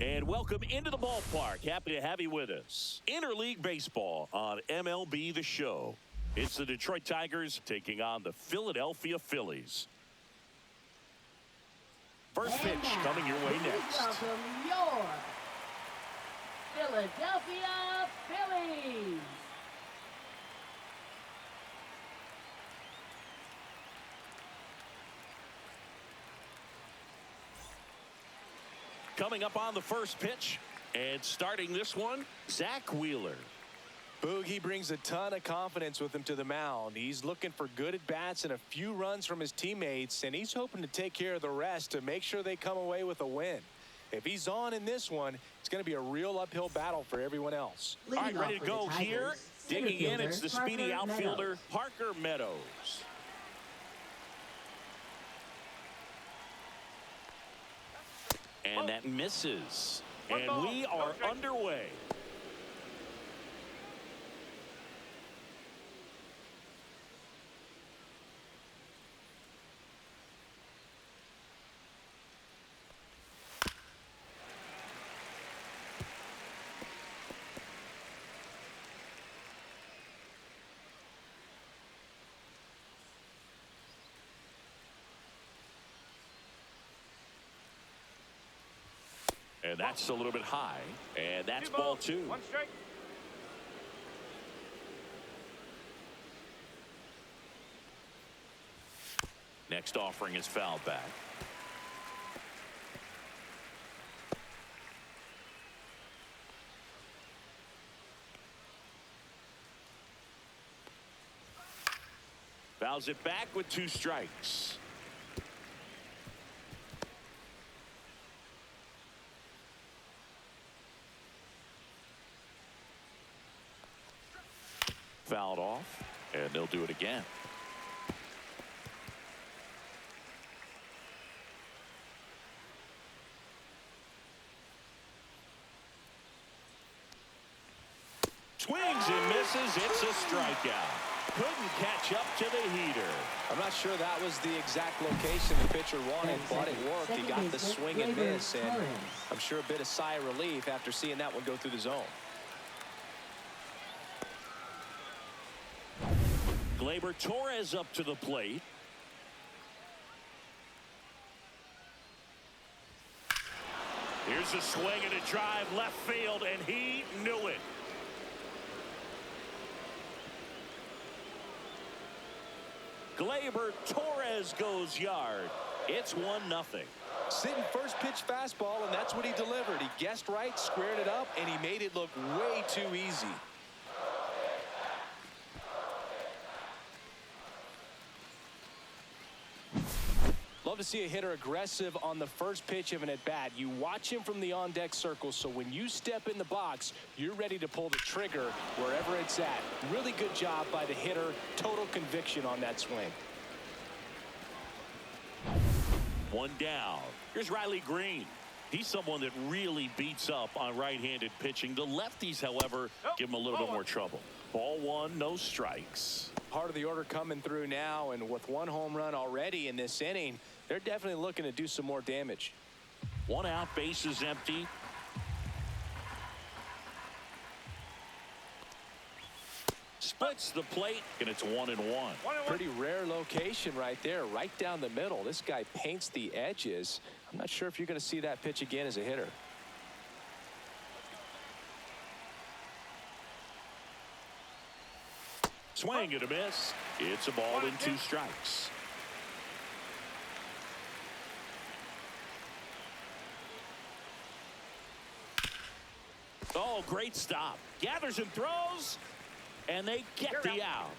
And welcome into the ballpark. Happy to have you with us. Interleague baseball on MLB The Show. It's the Detroit Tigers taking on the Philadelphia Phillies. First pitch coming your way next. Welcome your Philadelphia Phillies. Coming up on the first pitch and starting this one, Zach Wheeler. Boog, he brings a ton of confidence with him to the mound. He's looking for good at-bats and a few runs from his teammates, and he's hoping to take care of the rest to make sure they come away with a win. If he's on in this one, it's going to be a real uphill battle for everyone else. All right, ready to go here. Digging in, it's the speedy outfielder, Parker Meadows. And that misses. And we are underway. And that's a little bit high. And that's ball two. One strike. Next offering is fouled back. Fouls it back with 2 strikes. Fouled off, and they'll do it again. Swings and misses. It's a strikeout. Couldn't catch up to the heater. I'm not sure that was the exact location the pitcher wanted, but it worked. He got the swing and miss, and I'm sure a bit of sigh of relief after seeing that one go through the zone. Gleyber Torres up to the plate. Here's a swing and a drive left field, and he knew it. Gleyber Torres goes yard. It's 1-0. Sitting first pitch fastball, and that's what he delivered. He guessed right, squared it up, and he made it look way too easy. Love to see a hitter aggressive on the first pitch of an at-bat. You watch him from the on-deck circle, so when you step in the box, you're ready to pull the trigger wherever it's at. Really good job by the hitter. Total conviction on that swing. 1 down. Here's Riley Green. He's someone that really beats up on right-handed pitching. The lefties, however, give him a little bit more trouble. Ball 1, no strikes. Part of the order coming through now, and with 1 home run already in this inning, they're definitely looking to do some more damage. 1 out, bases empty. Splits the plate, and it's 1-1. Pretty rare location right there, right down the middle. This guy paints the edges. I'm not sure if you're going to see that pitch again as a hitter. Swing and a miss. It's a ball and 2 strikes. Oh, great stop. Gathers and throws, and they get the out.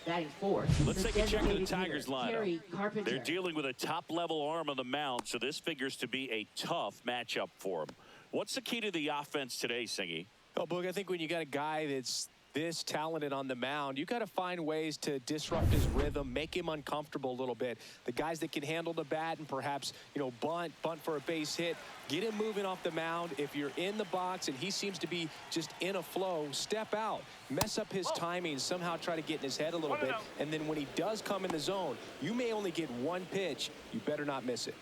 Batting fourth. Let's take a check of the Tigers Terry lineup. Carpenter. They're dealing with a top-level arm on the mound, so this figures to be a tough matchup for them. What's the key to the offense today, Singy? Well, Boog, I think when you got a guy that's this talented on the mound, you got to find ways to disrupt his rhythm, make him uncomfortable a little bit. The guys that can handle the bat and perhaps, bunt for a base hit, get him moving off the mound. If you're in the box and he seems to be just in a flow, step out, mess up his timing, somehow try to get in his head a little bit. And then when he does come in the zone, you may only get 1 pitch. You better not miss it.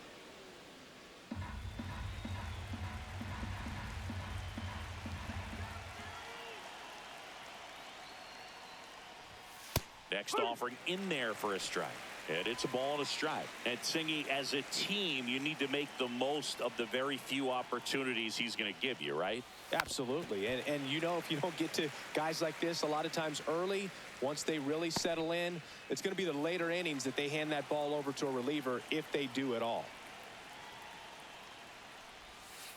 Next offering in there for a strike. And it's a ball and a strike. And Singy, as a team, you need to make the most of the very few opportunities he's going to give you, right? Absolutely. And you know, if you don't get to guys like this a lot of times early, once they really settle in, it's going to be the later innings that they hand that ball over to a reliever, if they do at all.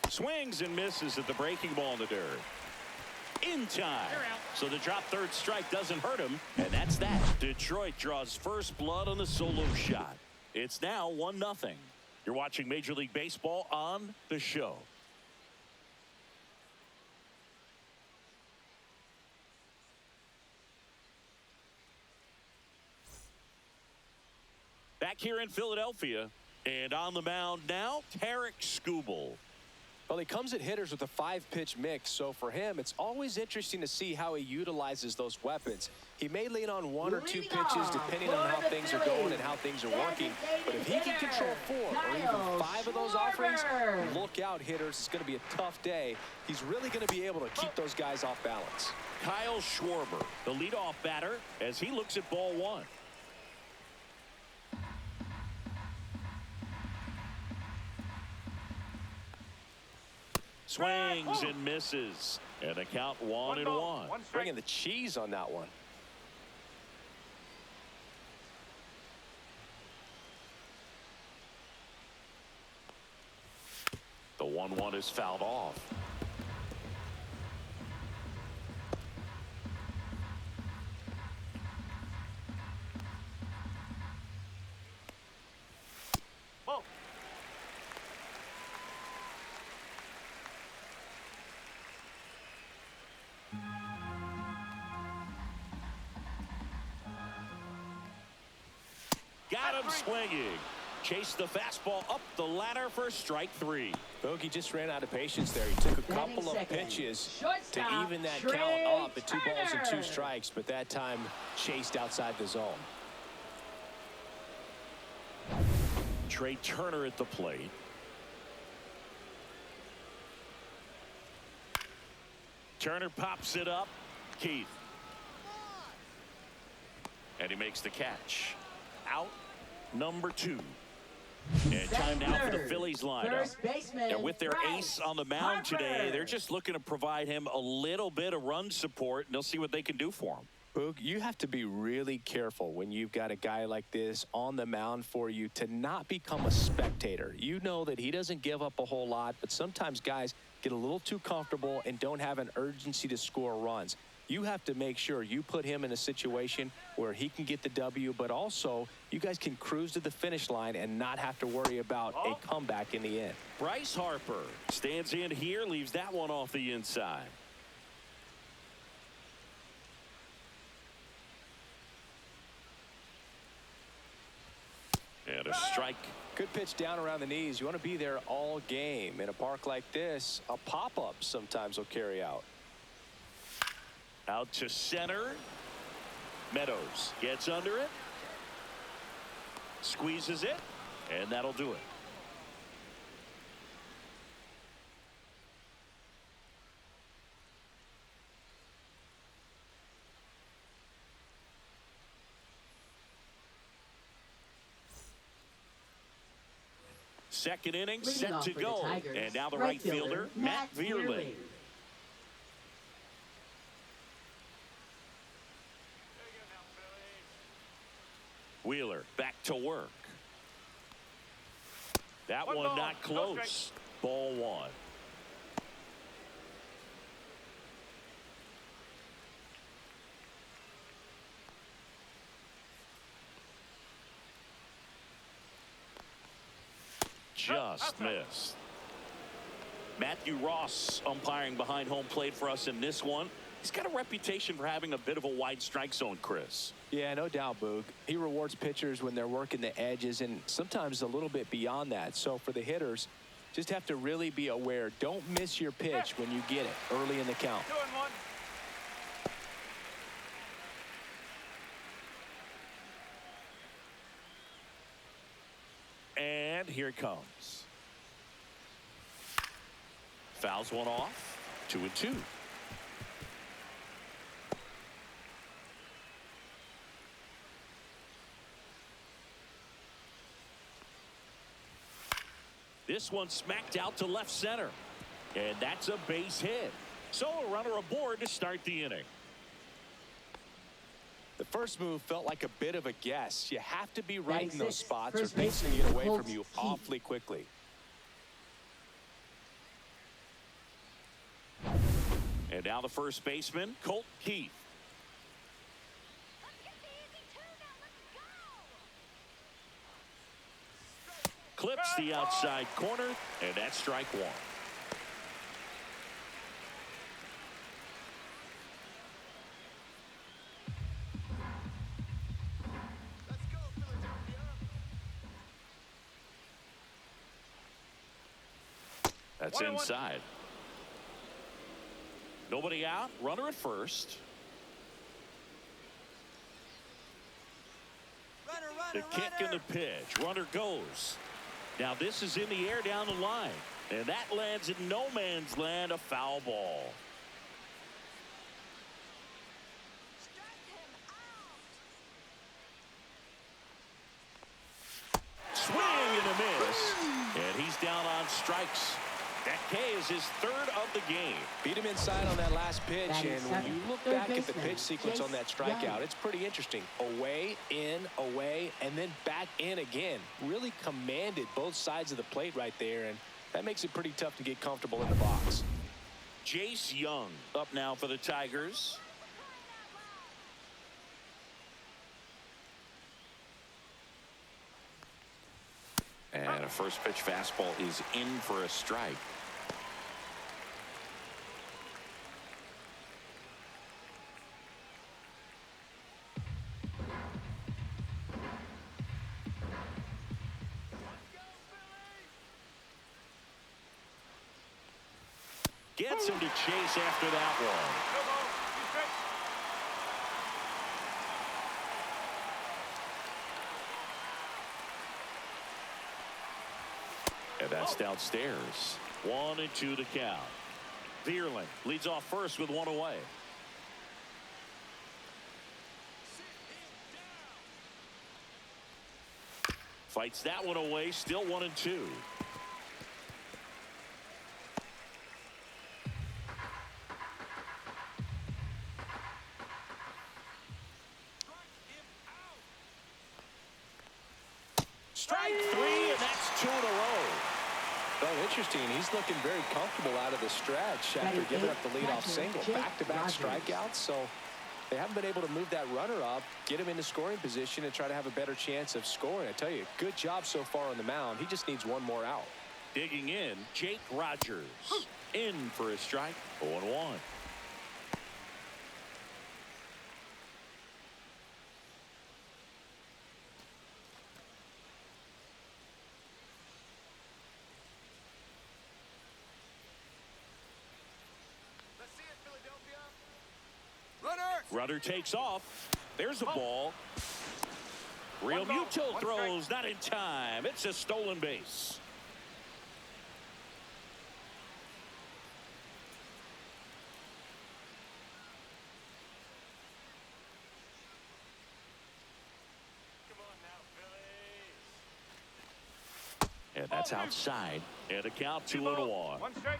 Swings and misses at the breaking ball in the dirt. In time. So the drop third strike doesn't hurt him, and that's that. Detroit draws first blood on the solo shot. It's now 1-0. You're watching Major League Baseball on The Show. Back here in Philadelphia, and on the mound now, Tarek Skubal. Well, he comes at hitters with a 5-pitch mix, so for him, it's always interesting to see how he utilizes those weapons. He may lean on 1 or 2 pitches depending on how things are going and how things are working, but if he can control 4 or even 5 of those offerings, look out, hitters. It's going to be a tough day. He's really going to be able to keep those guys off balance. Kyle Schwarber, the leadoff batter, as he looks at ball 1. Swings and misses. And the count 1-1. Bringing the cheese on that one. The 1-1 is fouled off. Got him swinging. Chased the fastball up the ladder for strike 3. Bogey just ran out of patience there. He took a couple of pitches to even that count up at 2 balls and 2 strikes, but that time chased outside the zone. Trey Turner at the plate. Turner pops it up. Keith. And he makes the catch. Out number 2. And time now for the Phillies lineup. And with their ace on the mound today, they're just looking to provide him a little bit of run support, and they'll see what they can do for him. Boog, you have to be really careful when you've got a guy like this on the mound for you to not become a spectator. You know that he doesn't give up a whole lot, but sometimes guys get a little too comfortable and don't have an urgency to score runs. You have to make sure you put him in a situation where he can get the W, but also you guys can cruise to the finish line and not have to worry about a comeback in the end. Bryce Harper stands in here, leaves that one off the inside. And a strike. Good pitch down around the knees. You want to be there all game. In a park like this, a pop-up sometimes will carry out. Out to center. Meadows gets under it. Squeezes it. And that'll do it. Second inning set to go. And now the right fielder, Matt Vierling. Wheeler back to work. That one not close. Ball 1. Just missed. Matthew Ross umpiring behind home plate for us in this one. He's got a reputation for having a bit of a wide strike zone, Chris. Yeah, no doubt, Boog. He rewards pitchers when they're working the edges and sometimes a little bit beyond that. So for the hitters, just have to really be aware. Don't miss your pitch when you get it early in the count. 2-1. And here it comes. Fouls one off. 2-2. This one smacked out to left center. And that's a base hit. So a runner aboard to start the inning. The first move felt like a bit of a guess. You have to be right in those 96, spots or first things can baseman, get away Colt from you Keith. awfully quickly. And now the first baseman, Colt Keith. Clips the outside corner, and that's strike one. Let's go, Philadelphia. That's inside. Nobody out. Runner at first. The kick and the pitch. Runner goes. Now this is in the air down the line. And that lands in no man's land, a foul ball. Swing and a miss. And he's down on strikes. That K is his third of the game. Beat him inside on that last pitch, Batting and when you seventh, look third back at the baseman, pitch sequence on that Chase strikeout, Young. it's pretty interesting. Away, in, away, and then back in again. Really commanded both sides of the plate right there, and that makes it pretty tough to get comfortable in the box. Chase Young up now for the Tigers. And a first pitch fastball is in for a strike. Gets him to chase after that one. And that's downstairs. 1-2 to count. Vierling leads off first with one away. Fights that one away. Still 1-2. Strike three, and that's 2 in a row. Oh, interesting. He's looking very comfortable out of the stretch after Batting giving up eighth, the leadoff catcher, single. Jake Back-to-back Rogers. strikeouts, so they haven't been able to move that runner up, get him into scoring position, and try to have a better chance of scoring. I tell you, good job so far on the mound. He just needs one more out. Digging in, Jake Rogers. In for a strike. 0-1. Let's see it, Philadelphia. Runner takes off. There's a ball. Real Muto throws, not in time. It's a stolen base. And that's outside. And a count 2-1. One strike.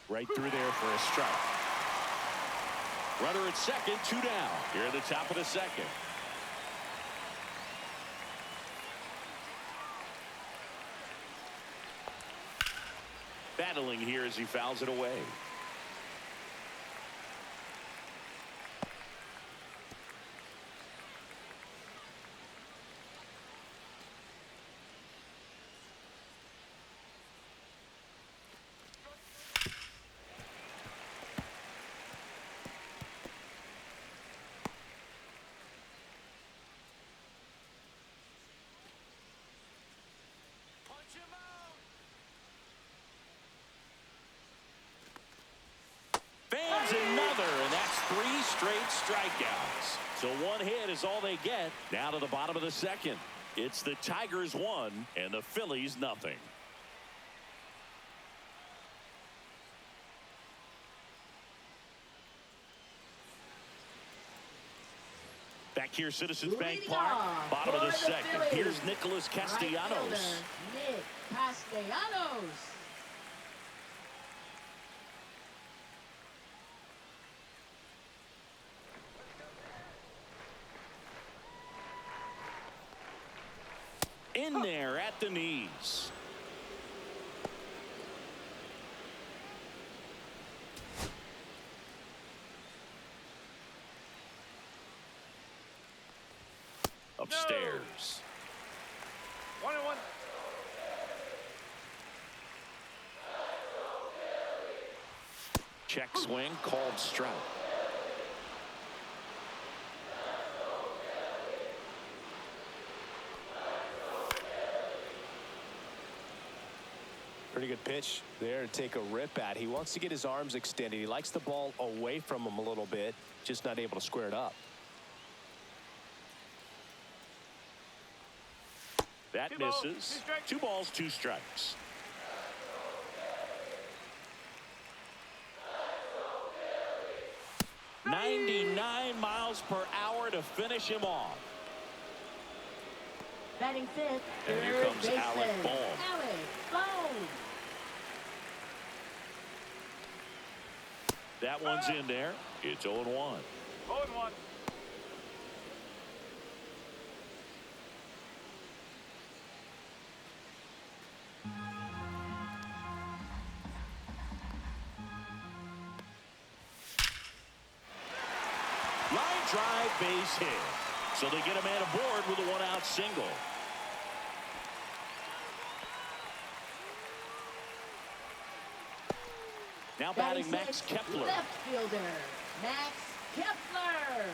Right through there for a strike. Runner at second, 2 down. Here at the top of the second. Battling here as he fouls it away. Fans another, and that's 3 straight strikeouts. So one hit is all they get. Now to the bottom of the second. It's the Tigers 1 and the Phillies nothing. Here, Citizens Bank Leading Park, off bottom of for the the second. Phillies, Here's Nicholas right Castellanos. fielder, Nick Castellanos. In there at the knees. Upstairs. 1-1. Check swing, called strike. Pretty good pitch there to take a rip at. He wants to get his arms extended. He likes the ball away from him a little bit, just not able to square it up. That Two balls, misses. 2 strikes. 2 balls, 2 strikes. .99 miles per hour to finish him off. Batting fifth, And here third comes Alec baseman, Bohm. Alec Bohm. That one's in there. It's 0-1. 0-1. Line drive, base hit. So they get a man aboard with a 1-out single. Now batting Max sixth, Kepler. Left fielder, Max Kepler.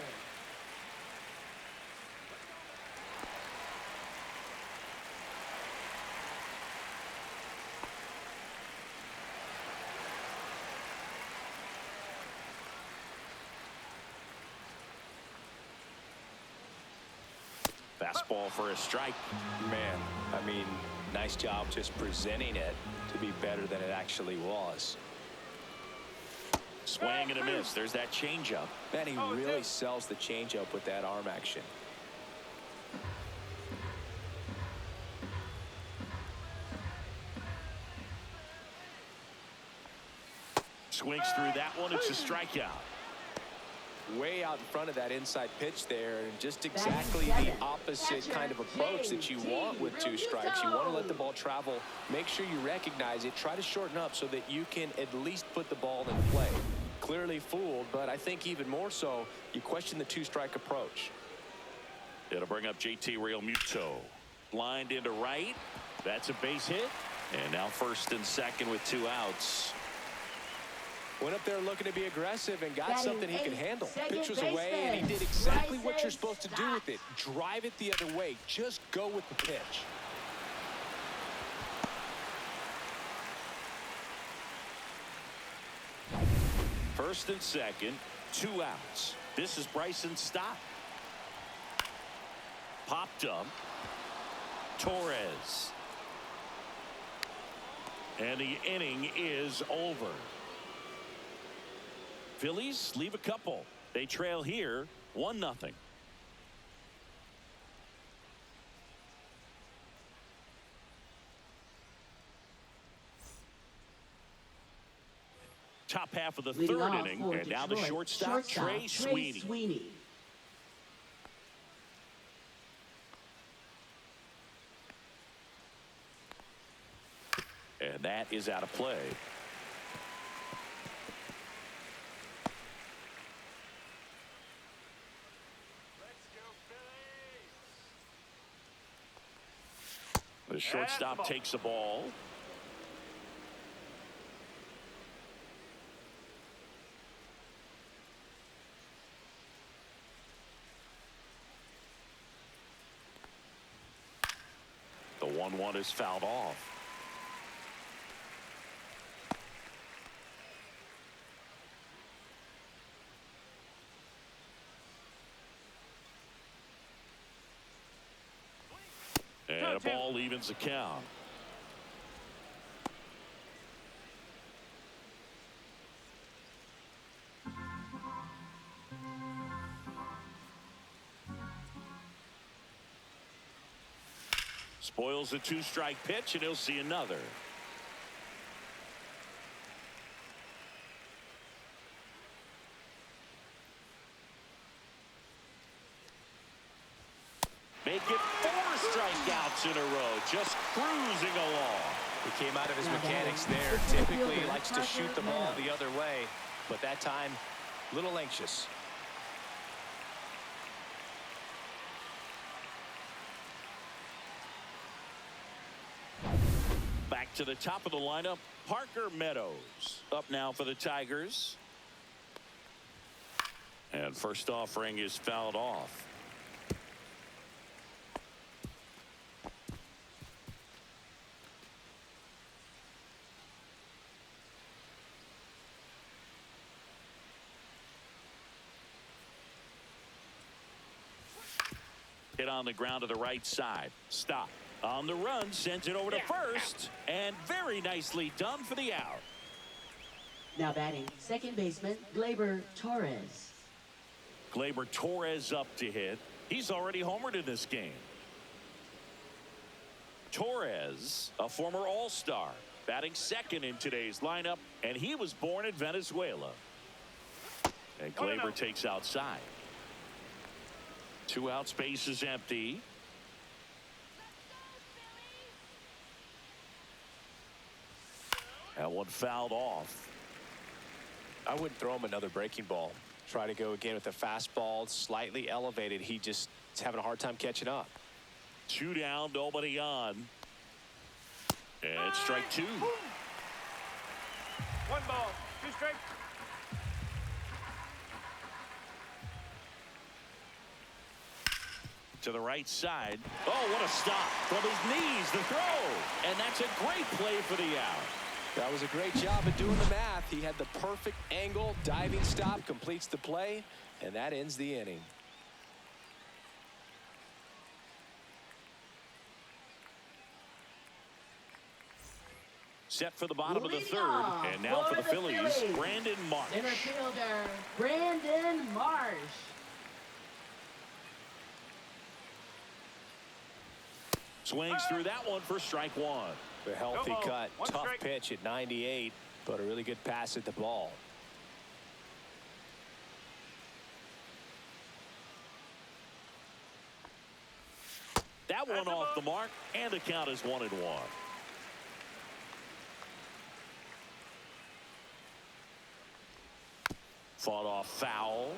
Fastball for a strike. Man, I mean, nice job just presenting it to be better than it actually was. Swing and a miss. There's that changeup. Man, he Oh, really dude. sells the changeup with that arm action. Swings through that one. It's a strikeout. Way out in front of that inside pitch there, and just Batting exactly the seventh, opposite catcher, kind of approach that you want with 2 strikes. You want to let the ball travel, make sure you recognize it, try to shorten up so that you can at least put the ball in play. Clearly fooled, but I think even more so, you question the 2-strike approach. It'll bring up JT Realmuto. Lined into right. That's a base hit. And now first and second with 2 outs. Went up there looking to be aggressive and got Batting something he could eighth, handle. second Pitch was away, and he baseman, did exactly what you're Bryson supposed to do with it. Drive it the other way. Just go with the pitch. First and second, 2 outs. This is Bryson's stop. Popped up. Torres. And the inning is over. Phillies leave a couple. They trail here 1-0. Top half of the Leading third off inning, for and now the Detroit, shortstop, Trey Sweeney. And that is out of play. Let's go, Phillies. The shortstop ball. takes the ball. The 1-1 is fouled off. And a ball evens the count. Spoils a two-strike pitch, and he'll see another. Make it 4 strikeouts in a row, just cruising along. He came out of his mechanics there. Typically, he likes to shoot the ball the other way, but that time, a little anxious. Back to the top of the lineup, Parker Meadows. Up now for the Tigers. And first offering is fouled off. Hit on the ground to the right side. Stop. On the run, sends it over to first. And very nicely done for the out. Now batting, second baseman, Gleyber Torres. Gleyber Torres up to hit. He's already homered in this game. Torres, a former All-Star, batting second in today's lineup, and he was born in Venezuela. And Gleyber takes outside. 2 out, space is empty. That one fouled off. I wouldn't throw him another breaking ball. Try to go again with a fastball, slightly elevated. He just is having a hard time catching up. 2 down, nobody on. And strike 2. 1 ball, 2 strikes. To the right side. Oh, what a stop from his knees, the throw. And that's a great play for the out. That was a great job of doing the math. He had the perfect angle, diving stop, completes the play, and that ends the inning. Set for the bottom of the third, and now for the Phillies, Brandon Marsh. Center fielder, Brandon Marsh. Swings through that one for strike 1. The healthy cut, 1 tough strike. pitch at 98, but a really good pass at the ball. That one off the mark, and the count is 1-1. Fought off foul.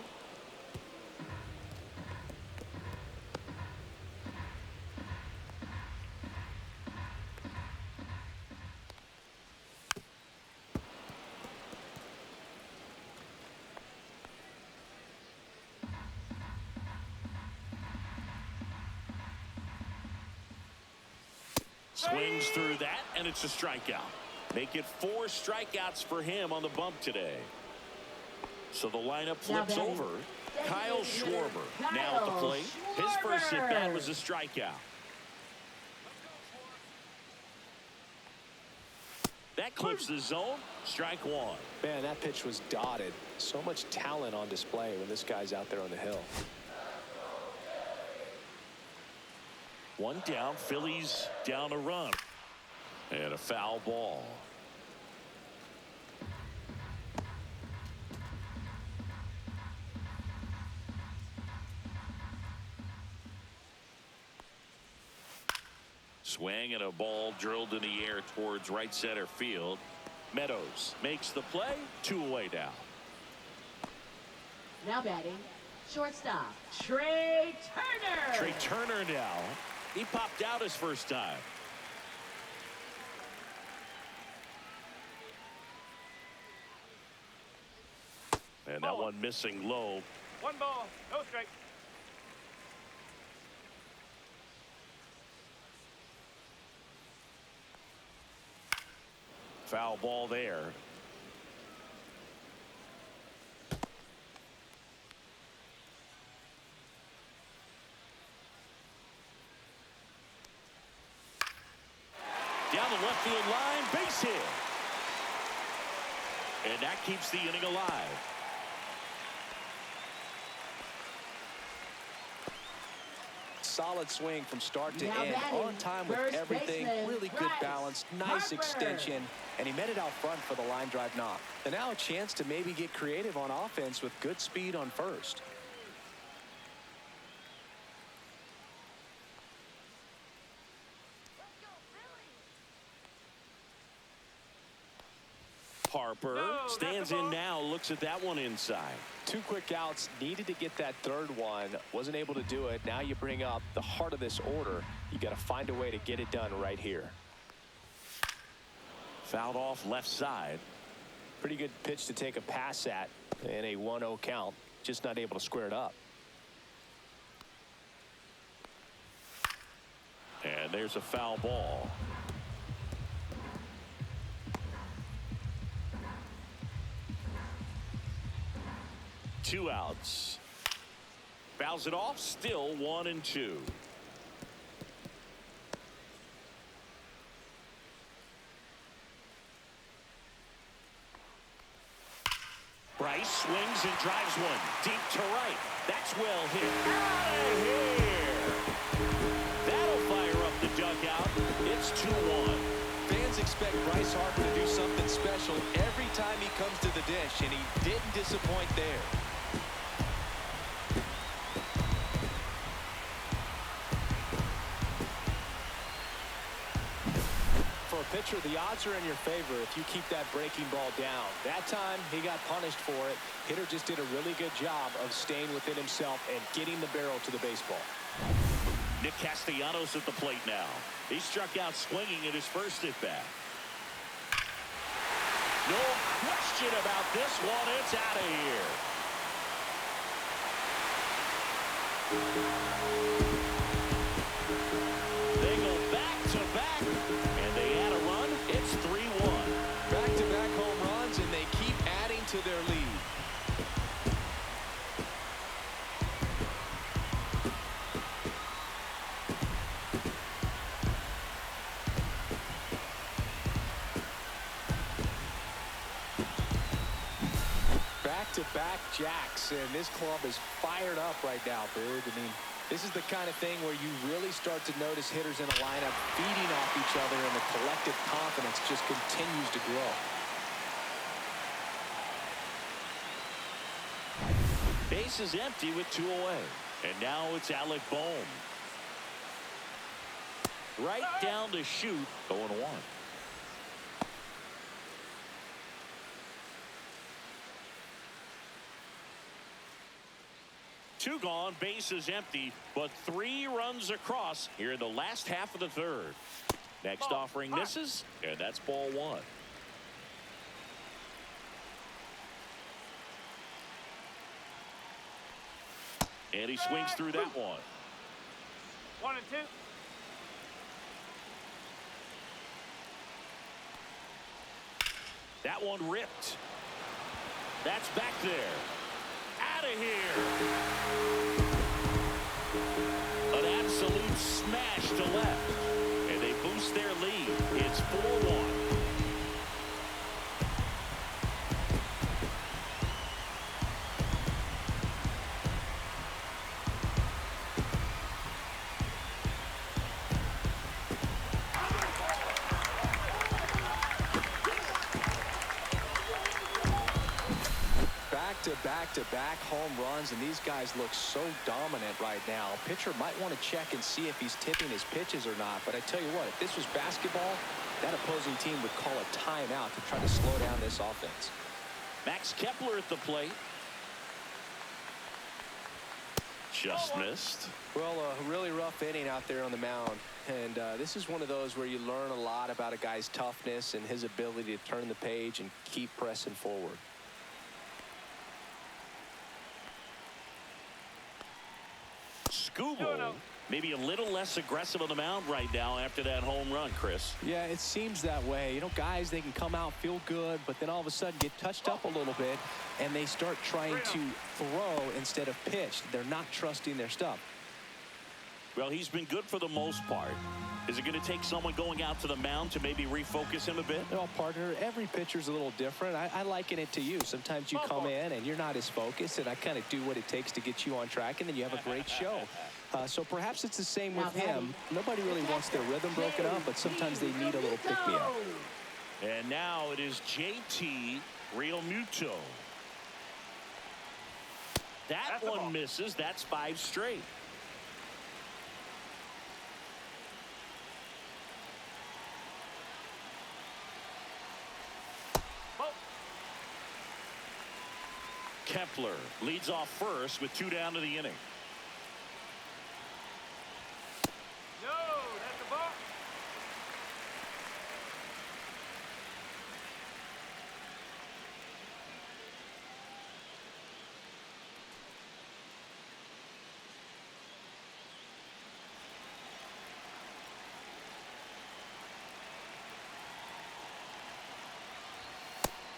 Swings through that, and it's a strikeout. Make it 4 strikeouts for him on the bump today. So the lineup flips over. Kyle Schwarber now at the plate. His first at-bat was a strikeout. That clips the zone. Strike 1. Man, that pitch was dotted. So much talent on display when this guy's out there on the hill. 1 down, Phillies down a run. And a foul ball. Swing and a ball drilled in the air towards right center field. Meadows makes the play. 2 away now. Now batting, shortstop, Trey Turner. Trey Turner now. He popped out his first time. And that one missing low. 1 ball, no strike. Foul ball there. Down the left field line, base hit. And that keeps the inning alive. solid swing from start to Now end. batting, On time with first everything. baseman, Really good Bryce balance. Nice Harper. extension. And he met it out front for the line drive knock. And now a chance to maybe get creative on offense with good speed on first. Harper stands in now, looks at that one inside. 2 quick outs, needed to get that third one, wasn't able to do it. Now you bring up the heart of this order. You got to find a way to get it done right here. Fouled off left side. Pretty good pitch to take a pass at in a 1-0 count. Just not able to square it up. And there's a foul ball. Two outs. Fouls it off, still 1-2. Bryce swings and drives one deep to right. That's well hit. Out of here. That'll fire up the dugout. It's 2-1. Fans expect Bryce Harper to do something special every time he comes to the dish, and he didn't disappoint there. For a pitcher, the odds are in your favor if you keep that breaking ball down. That time, he got punished for it. Hitter just did a really good job of staying within himself and getting the barrel to the baseball. Nick Castellanos at the plate now. He struck out swinging at his first at bat. No question about this one. It's out of here. They go back to back, and they add a run. It's 3-1. Back-to-back home runs, and they keep adding to their lead. Back-to-back jacks, and this club is fired up right now, Big. I mean, this is the kind of thing where you really start to notice hitters in a lineup feeding off each other, and the collective confidence just continues to grow. Base is empty with 2 away. And now it's Alec Bohm. Right down to shoot, 0-1. Two gone, base is empty, but 3 runs across here in the last half of the third. Next offering misses, and that's ball 1. And he swings through that one. 1 and 2. That one ripped. That's back there. Out of here. An absolute smash to left. And they boost their lead. It's 4-1. Back-to-back home runs, and these guys look so dominant right now. Pitcher might want to check and see if he's tipping his pitches or not, but I tell you what, if this was basketball, that opposing team would call a timeout to try to slow down this offense. Max Kepler at the plate. Just missed. Well, a really rough inning out there on the mound, and this is one of those where you learn a lot about a guy's toughness and his ability to turn the page and keep pressing forward. Scooble, maybe a little less aggressive on the mound right now after that home run, Chris. Yeah, it seems that way. You know, guys, they can come out, feel good, but then all of a sudden get touched up a little bit, and they start trying to throw instead of pitch. They're not trusting their stuff. Well, he's been good for the most part. Is it going to take someone going out to the mound to maybe refocus him a bit? Well, partner, every pitcher's a little different. I liken it to you. Sometimes you come in and you're not as focused, and I kind of do what it takes to get you on track, and then you have a great show. So perhaps it's the same with him. Nobody really wants their rhythm broken up, but sometimes they need a little pick-me-up. And now it is JT Realmuto. That one misses. That's 5 straight. Kepler leads off first with 2 down to the inning. No, that's a ball.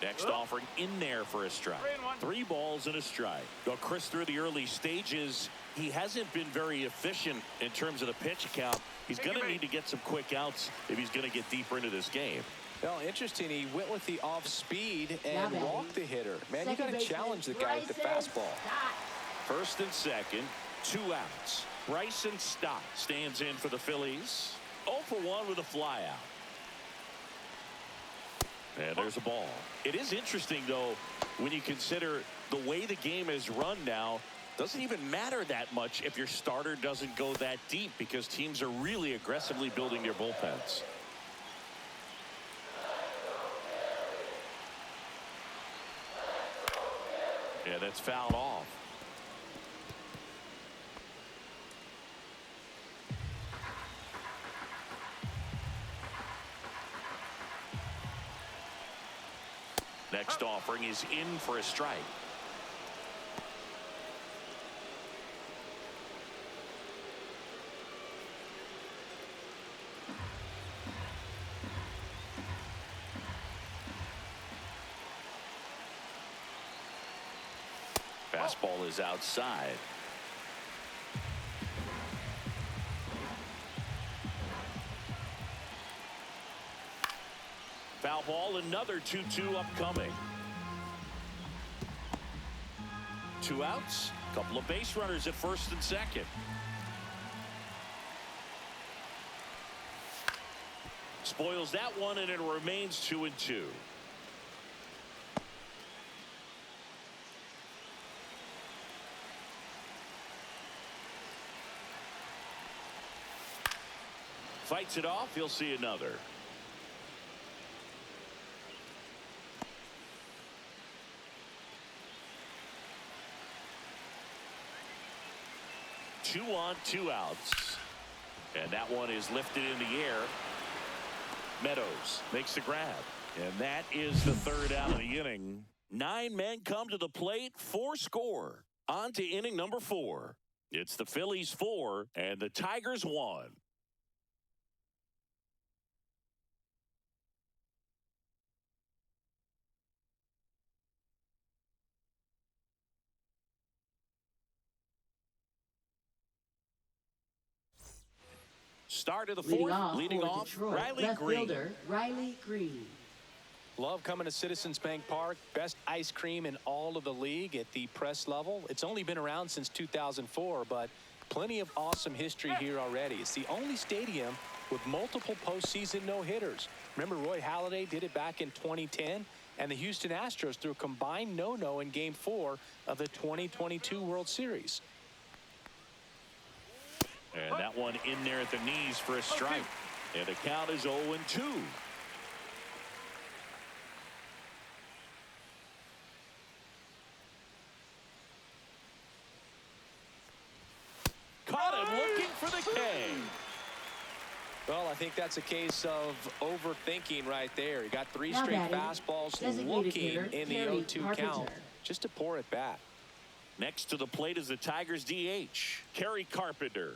Next offering in there for a strike. 3 balls and a strike. Well, Chris, through the early stages, he hasn't been very efficient in terms of the pitch count. He's going to need to get some quick outs if he's going to get deeper into this game. Well, interesting. He went with the off speed and walked the hitter. Man, you got to challenge the guy with the fastball. First and second, 2 outs. Bryson Stott stands in for the Phillies. 0 for 1 with a fly out. And there's a ball. It is interesting, though, when you consider the way the game is run now, doesn't even matter that much if your starter doesn't go that deep because teams are really aggressively building their bullpens. Yeah, that's fouled off. Next offering is in for a strike. Fastball is outside. Foul ball, another 2-2 upcoming. 2 outs, couple of base runners at first and second. Spoils that one, and it remains 2-2. Fights it off, he'll see another. Two on, 2 outs. And that one is lifted in the air. Meadows makes the grab. And that is the 3rd out of the inning. 9 men come to the plate, 4 score. On to inning number 4. It's the Phillies 4 and the Tigers 1. Start of the 4th, leading off Detroit, Riley left Green. fielder Riley Green. Love coming to Citizens Bank Park. Best ice cream in all of the league at the press level. It's only been around since 2004, but plenty of awesome history here already. It's the only stadium with multiple postseason no-hitters. Remember, Roy Halladay did it back in 2010, and the Houston Astros threw a combined no-no in Game 4 of the 2022 World Series. And that one in there at the knees for a strike. And the count is 0-2. Caught him looking for the K. Well, I think that's a case of overthinking right there. He got 3 straight fastballs looking in the 0-2 count just to pour it back. Next to the plate is the Tigers DH, Kerry Carpenter.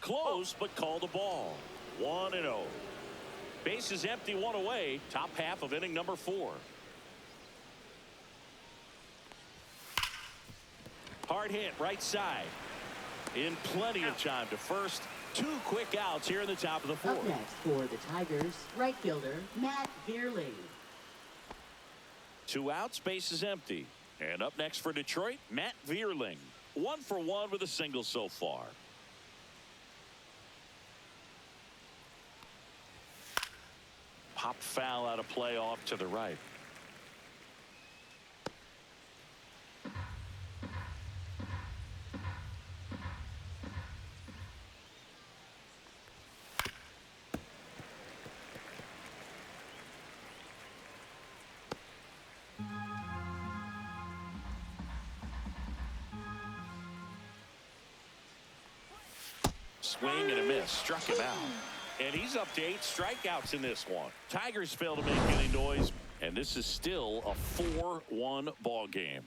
Close, but called the ball. 1-0. Base is empty, 1 away. Top half of inning number 4. Hard hit, right side. In plenty of time to first. 2 quick outs here in the top of the 4th. Up next for the Tigers, right fielder Matt Vierling. 2 outs, base is empty. And up next for Detroit, Matt Vierling. 1 for 1 with a single so far. Pop foul out of play off to the right. Swing and a miss. Struck him out. And he's up to 8 strikeouts in this one. Tigers fail to make any noise. And this is still a 4-1 ball game.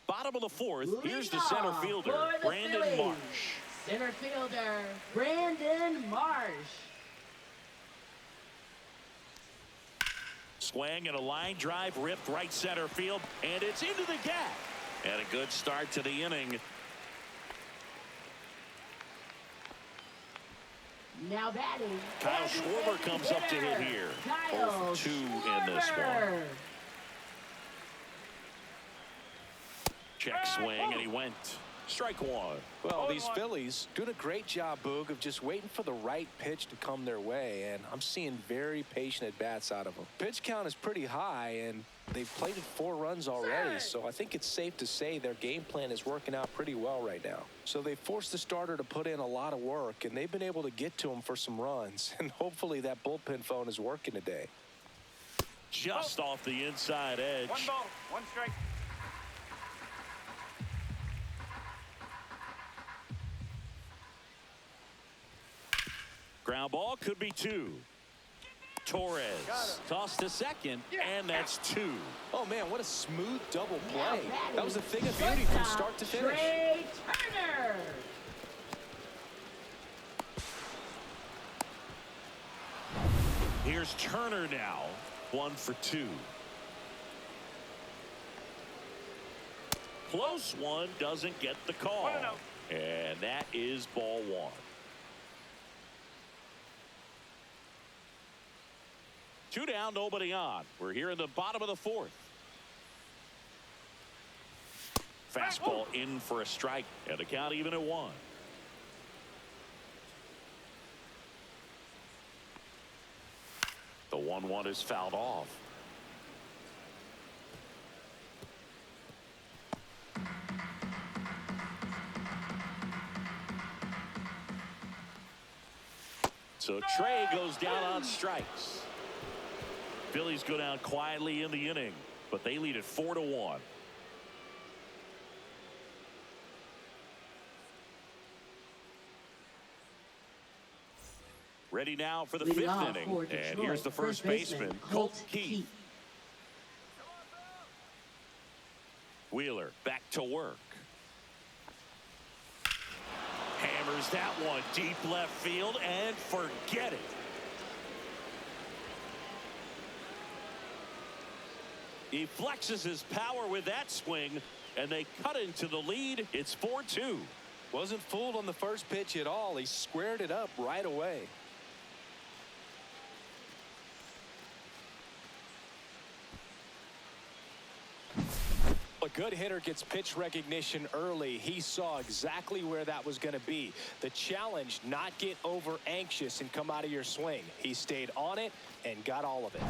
Bottom of the 4th. Here's the center fielder, Brandon Marsh. Center fielder, Brandon Marsh. Swing and a line drive ripped right center field, and it's into the gap. And a good start to the inning. Now batting, Kyle Schwarber comes up to hit here. Kyle 2 in this one. Check swing, and he went. Strike 1. Well, these Phillies doing a great job, Boog, of just waiting for the right pitch to come their way, and I'm seeing very patient at-bats out of them. Pitch count is pretty high, and they've plated 4 runs already, so I think it's safe to say their game plan is working out pretty well right now. So they forced the starter to put in a lot of work, and they've been able to get to him for some runs, and hopefully that bullpen phone is working today. Just off the inside edge. 1 ball, 1 strike. Ground ball could be 2. Torres tossed to second, and that's 2. Oh, man, what a smooth double play. That was a thing of beauty from start to finish. Trey Turner. Here's Turner now. 1 for 2. Close one, doesn't get the call. And that is ball 1. 2 down, nobody on. We're here in the bottom of the 4th. Fastball in for a strike, and the count even at 1. The 1-1 is fouled off. So Trey goes down on strikes. Phillies go down quietly in the inning, but they lead it 4-1. Ready now for the 5th inning, and here's the first baseman, Colt Keith. Wheeler back to work. Hammers that one deep left field, and forget it. He flexes his power with that swing, and they cut into the lead. It's 4-2. Wasn't fooled on the first pitch at all. He squared it up right away. A good hitter gets pitch recognition early. He saw exactly where that was going to be. The challenge, not get over anxious and come out of your swing. He stayed on it and got all of it.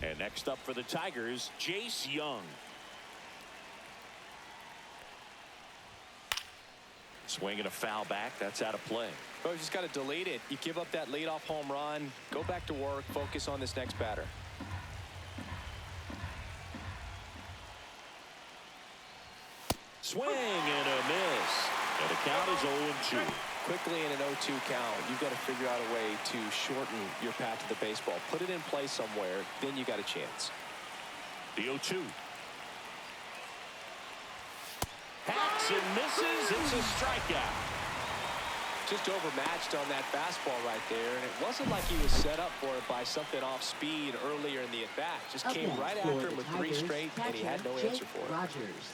And next up for the Tigers, Jace Young. Swinging a foul back. That's out of play. Oh, you just got to delete it. You give up that leadoff home run. Go back to work. Focus on this next batter. Swing and a miss. And the count is 0-2. Quickly in an 0-2 count, you've got to figure out a way to shorten your path to the baseball. Put it in play somewhere, then you got a chance. The 0-2. Hacks and misses. It's a strikeout. Just overmatched on that fastball right there, and it wasn't like he was set up for it by something off speed earlier in the at-bat. Just came right after him with 3 straight, and he had no answer for it. Rogers.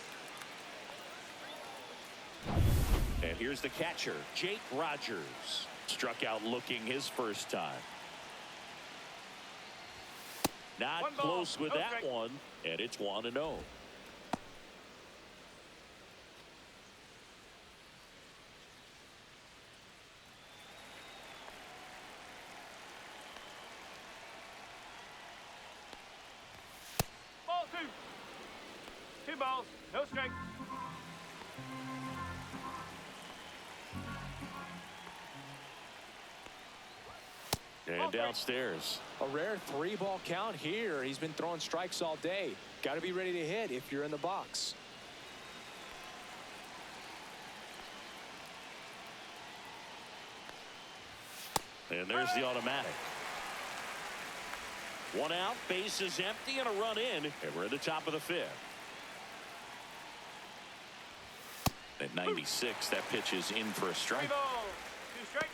Here's the catcher, Jake Rogers. Struck out looking his first time. Not close with that one, and it's 1-0. Ball 2. 2 balls, no strike. And downstairs. A rare 3-ball count here. He's been throwing strikes all day. Got to be ready to hit if you're in the box. And there's the automatic. 1 out, base is empty, and a run in, and we're at the top of the 5th. At 96, that pitch is in for a 3 strike. balls, 2 strikes.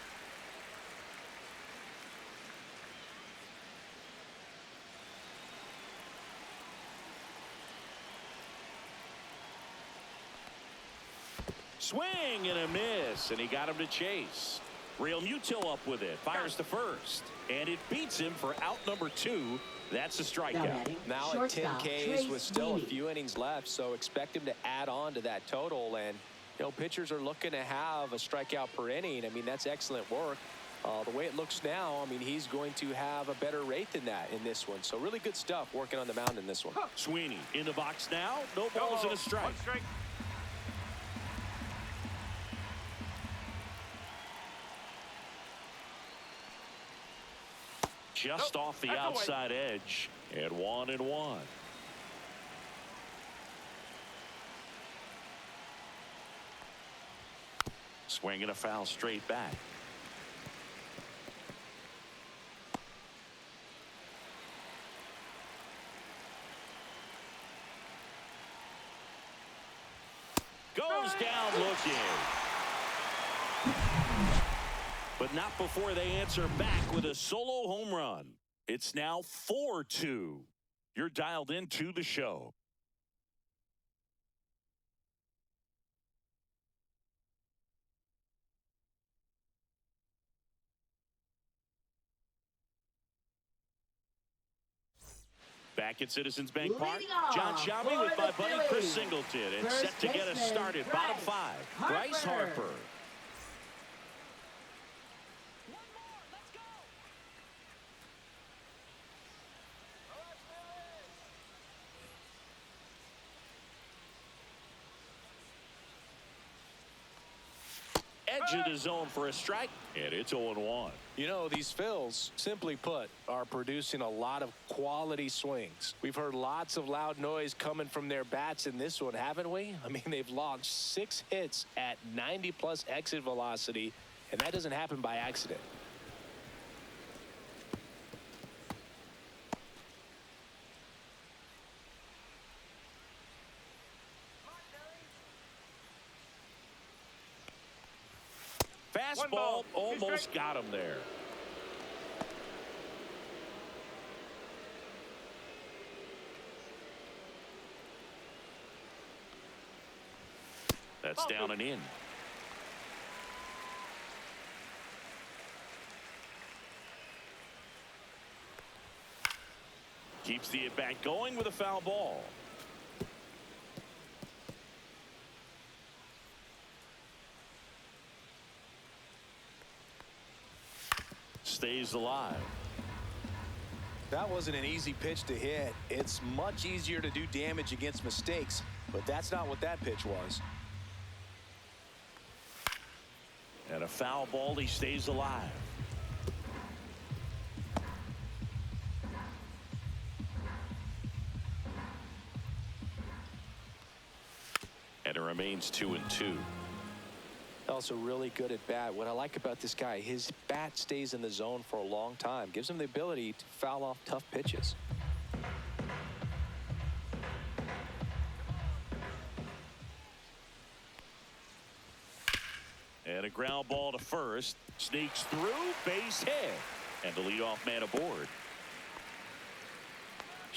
Swing and a miss, and he got him to chase. Real Muto up with it, fires to first, and it beats him for out number 2. That's a strikeout. Now at 10 Ks with still a few innings left, so expect him to add on to that total. And you know, pitchers are looking to have a strikeout per inning. I mean, that's excellent work. The way it looks now, I mean, he's going to have a better rate than that in this one. So really good stuff working on the mound in this one. Sweeney in the box now, no balls and a strike. 1 strike. Just off the outside edge, and 1-1. Swinging a foul straight back. Goes down looking. But not before they answer back with a solo home run. It's now 4-2. You're dialed into the show. Back at Citizens Bank Park, John Shelby with my buddy Chris Singleton, and set to get us started. Bottom 5, Bryce Harper. Edge of the zone for a strike, and it's 0-1. You know, these Phils, simply put, are producing a lot of quality swings. We've heard lots of loud noise coming from their bats in this one, haven't we? I mean, they've launched 6 hits at 90-plus exit velocity, and that doesn't happen by accident. Fastball almost got him there. That's down and in. Keeps the at-bat going with a foul ball. Stays alive. That wasn't an easy pitch to hit. It's much easier to do damage against mistakes, but that's not what that pitch was. And a foul ball, he stays alive. And it remains 2-2. Also really good at bat. What I like about this guy, his bat stays in the zone for a long time. Gives him the ability to foul off tough pitches. And a ground ball to first. Sneaks through, base hit. And the leadoff man aboard.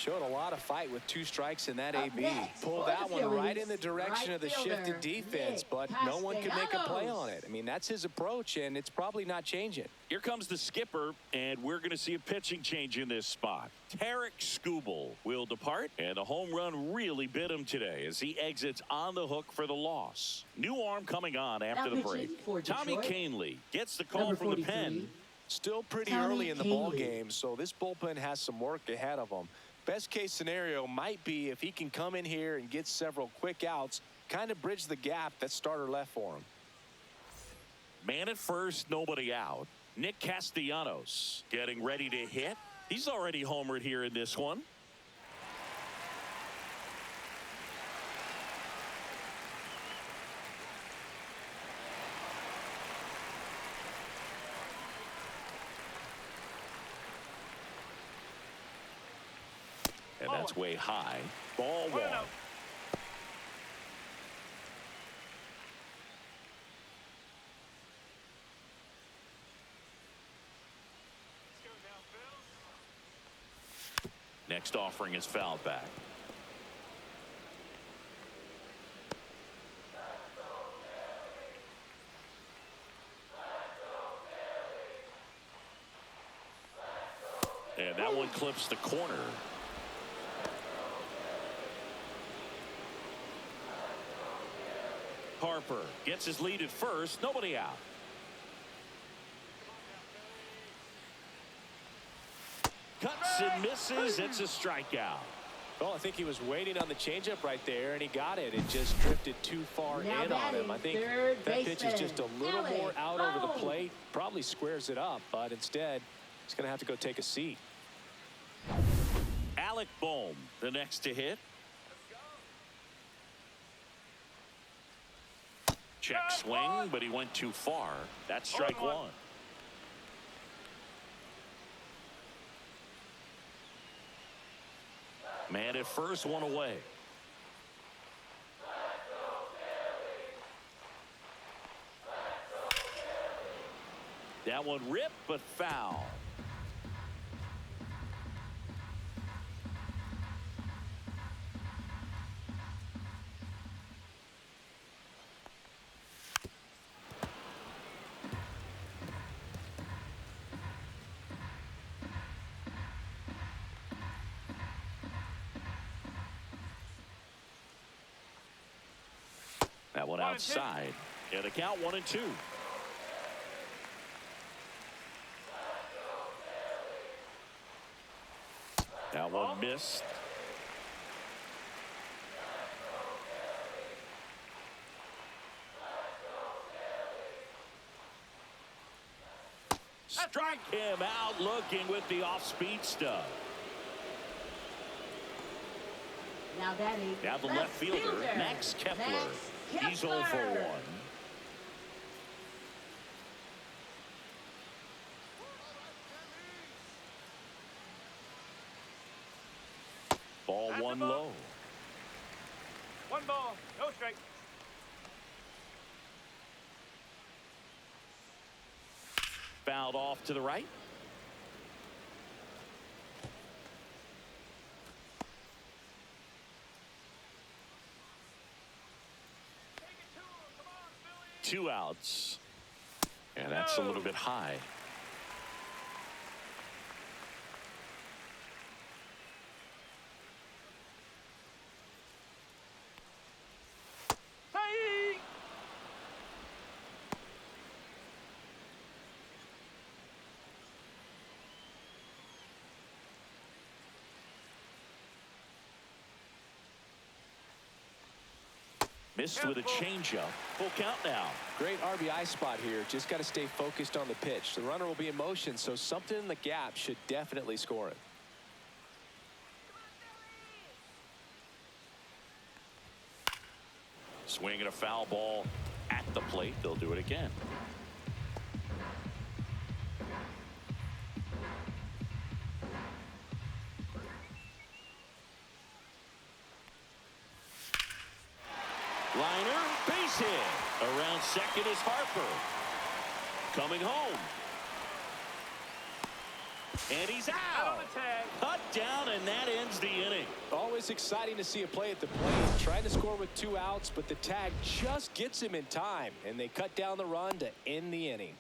Showed a lot of fight with 2 strikes in that Up AB. next Pulled for that the one right Phillies, in the direction right of the fielder, shifted defense, Nick but no one could make a play Castellanos. on it. I mean, that's his approach, and it's probably not changing. Here comes the skipper, and we're going to see a pitching change in this spot. Tarek Skubal will depart, and the home run really bit him today as he exits on the hook for the loss. New arm coming on after Now the pitching break. for Tommy Detroit, Kahnle gets the call number from the 43. pen. Still pretty Tommy early in the ball Kahnle. game, so this bullpen has some work ahead of them. Best case scenario might be if he can come in here and get several quick outs, kind of bridge the gap that starter left for him. Man at first, nobody out. Nick Castellanos getting ready to hit. He's already homered here in this one. And that's way high. Ball 1. Next offering is fouled back. And that one clips the corner. Harper gets his lead at first. Nobody out. Cuts and misses. It's a strikeout. Well, I think he was waiting on the changeup right there, and he got it. It just drifted too far Now in on him. batting, I think third that pitch is baseman, just a little Alec more out over the Bohm. plate. Probably squares it up, but instead, he's going to have to go take a seat. Alec Bohm, the next to hit. Check swing, but he went too far. That's strike 1. Man at first, one away. That one ripped, but foul. That one outside. And the count 1-2. That one missed. Strike him out looking with the off-speed stuff. Now batting, Now the left fielder, Max Kepler. He's 0 for 1. Ball 1 low. 1 ball, no strike. Fouled off to the right. Two outs. And that's a little bit high. Hey! Missed with a changeup. Full count now. Great RBI spot here. Just got to stay focused on the pitch. The runner will be in motion, so something in the gap should definitely score it. Swinging a foul ball at the plate. They'll do it again. Liner, base hit. Around second is Harper. Coming home. And he's Out out. on the tag. Cut down, and that ends the inning. Always exciting to see a play at the plate. Trying to score with 2 outs, but the tag just gets him in time, and they cut down the run to end the inning.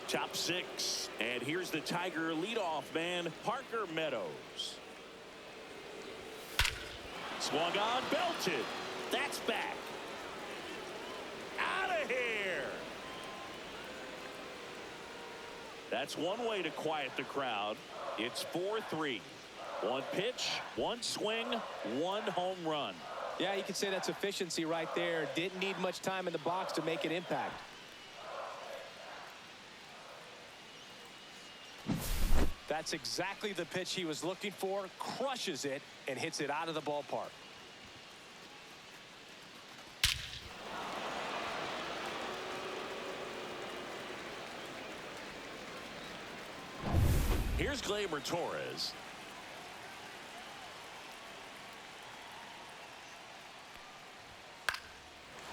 Top 6, and here's the Tiger leadoff man, Parker Meadows. Swung on, belted. That's back. Out of here. That's one way to quiet the crowd. It's 4-3. 1 pitch, 1 swing, 1 home run. Yeah, you can say that's efficiency right there. Didn't need much time in the box to make an impact. That's exactly the pitch he was looking for. Crushes it and hits it out of the ballpark. Here's Gleyber Torres.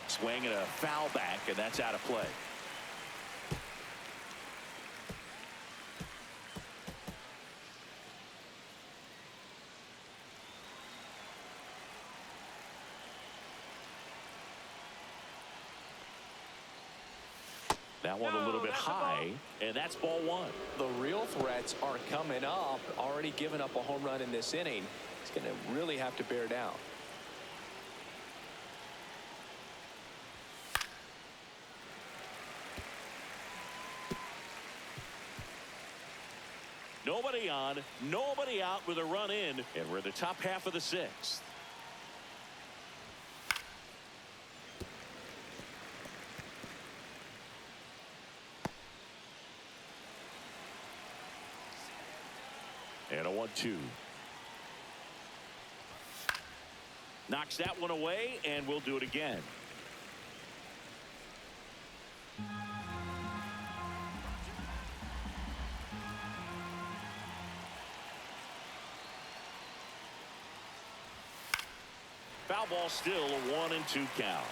Swing and a foul back, and that's out of play. That one a little bit high, and that's ball 1. The real threats are coming up. Already given up a home run in this inning. He's going to really have to bear down. Nobody on, nobody out with a run in, and we're the top half of the 6th. And a 1-2. Knocks that one away, and we'll do it again. Foul ball still, a 1-2 count.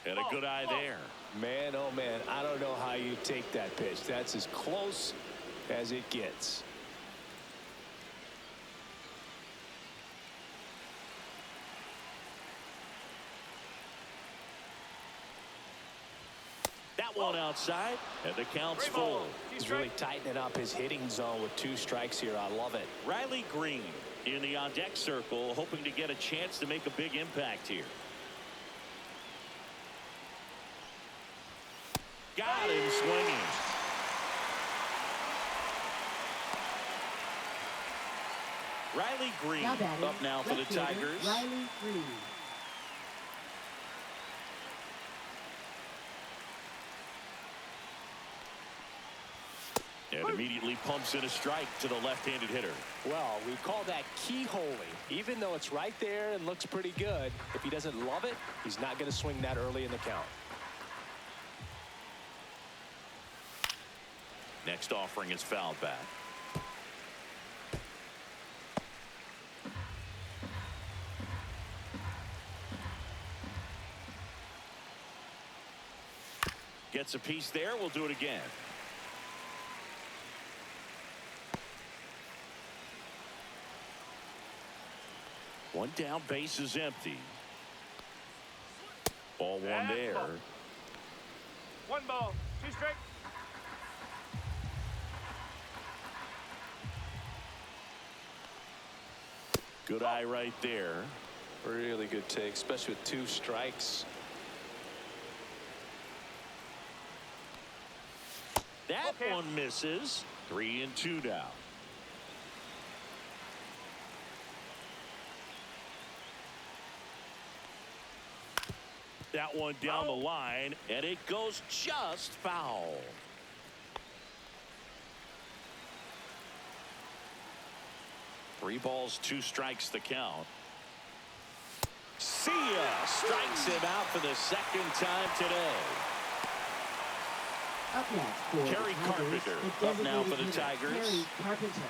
And a good eye there. Man, oh man, I don't know how you take that pitch. That's as close as it gets. That one outside, and the count's full. He's really tightening up his hitting zone with 2 strikes here. I love it. Riley Green in the on-deck circle, hoping to get a chance to make a big impact here. Got him swinging. Riley Green up now for the Tigers. Riley Green. And immediately pumps in a strike to the left-handed hitter. Well, we call that keyholing. Even though it's right there and looks pretty good, if he doesn't love it, he's not going to swing that early in the count. Next offering is fouled back. Gets a piece there. We'll do it again. One down, base is empty. Ball 1 there. 1 ball, 2 strikes. Good eye right there. Really good take, especially with 2 strikes. That one misses. 3-2 now. That one down the line, and it goes just foul. Three balls, 2 strikes the count. See ya. Strikes him out for the second time today. Up next for the Kerry Tigers, Carpenter the up now for the designated hitter, Tigers. Kerry Carpenter.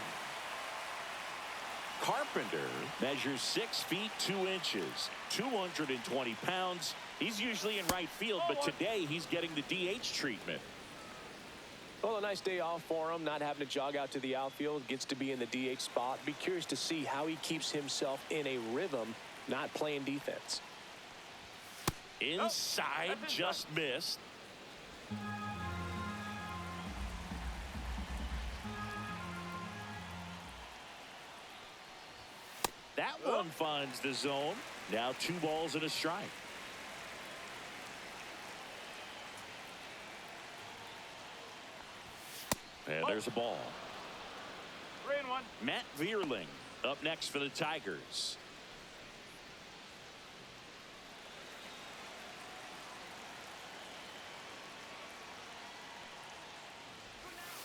Carpenter measures 6 feet 2 inches, 220 pounds. He's usually in right field, but today he's getting the DH treatment. Well, a nice day off for him, not having to jog out to the outfield. Gets to be in the DH spot. Be curious to see how he keeps himself in a rhythm, not playing defense. Inside, just missed. That one finds the zone. Now 2 balls and a strike. And there's a ball. 3-1. Matt Vierling up next for the Tigers.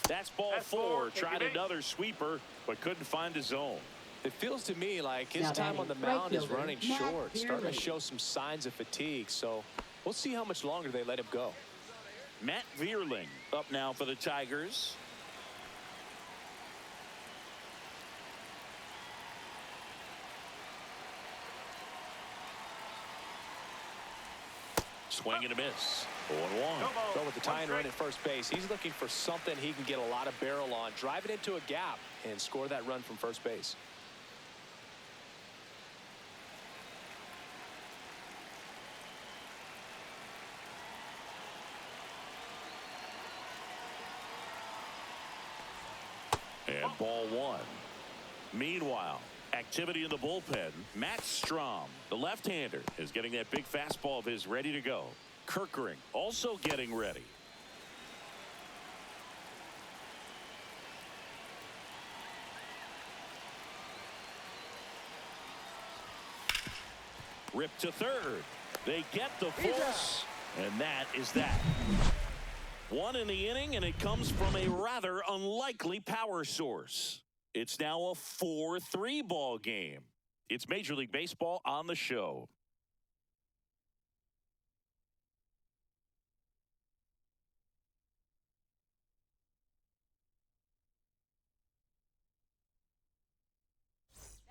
That's ball 4. Tried another sweeper, but couldn't find a zone. It feels to me like his Now time on the batting, right mound is fielder, running Matt short, starting to Vierling. show some signs of fatigue. So we'll see how much longer they let him go. Matt Vierling up now for the Tigers. Swing and a miss. 0-1. So with the tying run at first base, he's looking for something he can get a lot of barrel on, drive it into a gap, and score that run from first base. And ball 1. Meanwhile, activity in the bullpen. Matt Strom, the left-hander, is getting that big fastball of his ready to go. Kirkering also getting ready. Rip to third. They get the force, and that is that. 1 in the inning, and it comes from a rather unlikely power source. It's now a 4-3 ball game. It's Major League Baseball on the show.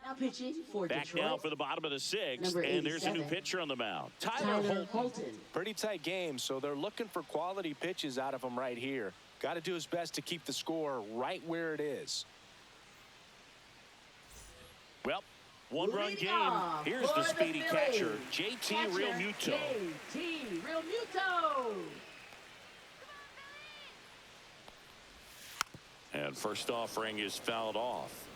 Now pitching for Back Detroit. now for the bottom of the 6th, Number and there's a new 87, pitcher on the mound. Tyler Holton. Pretty tight game, so they're looking for quality pitches out of him right here. Got to do his best to keep the score right where it is. Well, 1-run Leading game. off Here's for the speedy catcher, Phillies. JT Real Muto. JT Real Muto. And first offering is fouled off.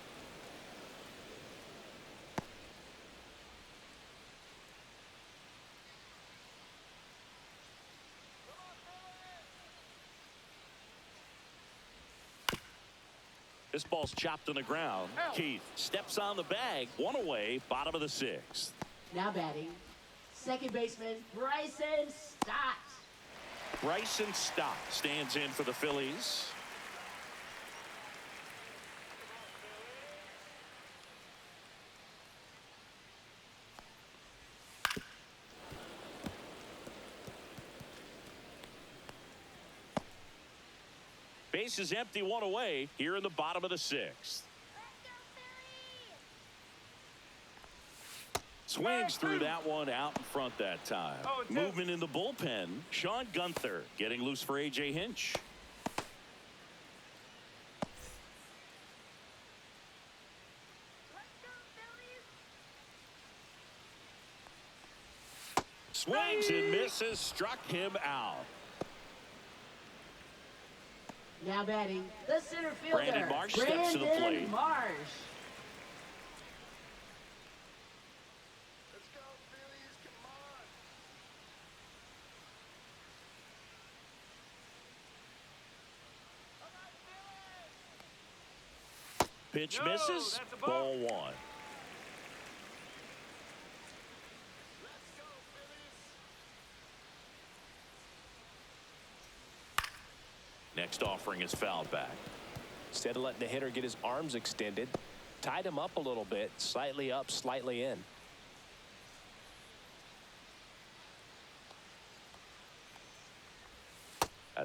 This ball's chopped on the ground. Keith steps on the bag. 1 away, bottom of the 6th. Now batting, second baseman Bryson Stott. Bryson Stott stands in for the Phillies. Base is empty, 1 away here in the bottom of the 6th. Swings through that one out in front that time. Movement in the bullpen. Sean Gunther getting loose for A.J. Hinch. Swings and misses, struck him out. Now batting, the center fielder Brandon Marsh steps to the plate. Marsh. Pitch misses. Ball 1. Next offering is fouled back. Instead of letting the hitter get his arms extended, tied him up a little bit, slightly up, slightly in.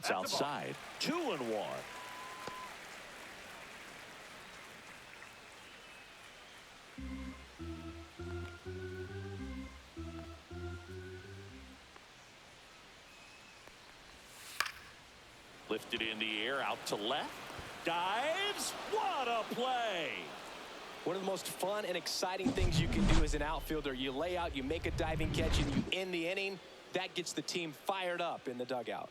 That's outside. 2-1. Lifted in the air, out to left. Dives. What a play. One of the most fun and exciting things you can do as an outfielder. You lay out, you make a diving catch, and you end the inning. That gets the team fired up in the dugout.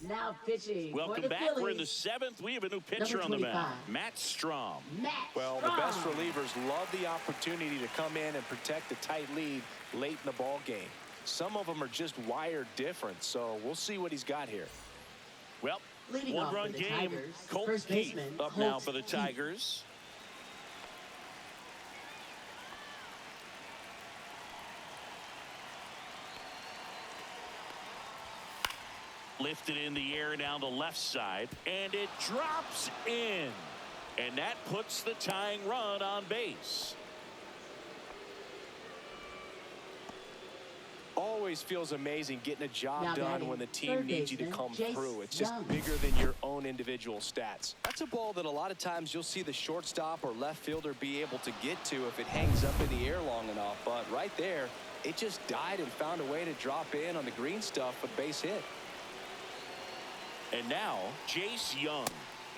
Now pitching. Welcome for the back. Phillies. We're in the 7th. We have a new pitcher on the mound. Matt Strom. Well, the best relievers love the opportunity to come in and protect a tight lead late in the ball game. Some of them are just wired different, so we'll see what he's got here. Well, Leading off one-run for the game. Tigers, Colt first Keith baseman, up now Colt for the Keith. Tigers. Lifted in the air down the left side, and it drops in. And that puts the tying run on base. Always feels amazing getting a job Now done batting, when the team third needs you to baseman, come Jace through. It's just Young. bigger than your own individual stats. That's a ball that a lot of times you'll see the shortstop or left fielder be able to get to if it hangs up in the air long enough. But right there, it just died and found a way to drop in on the green stuff with base hit. And now, Jace Young.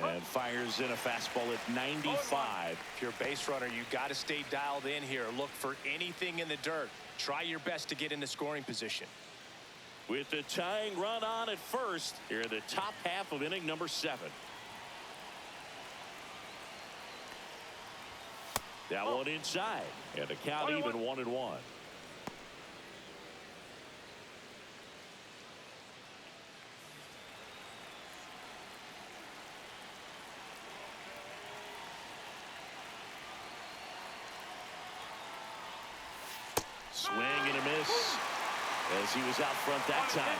And fires in a fastball at 95. If you're a base runner, you got to stay dialed in here. Look for anything in the dirt. Try your best to get into scoring position. With the tying run on at first, here in the top half of inning number 7. That one inside. And the count even 1-1. Swing and a miss as he was out front that time.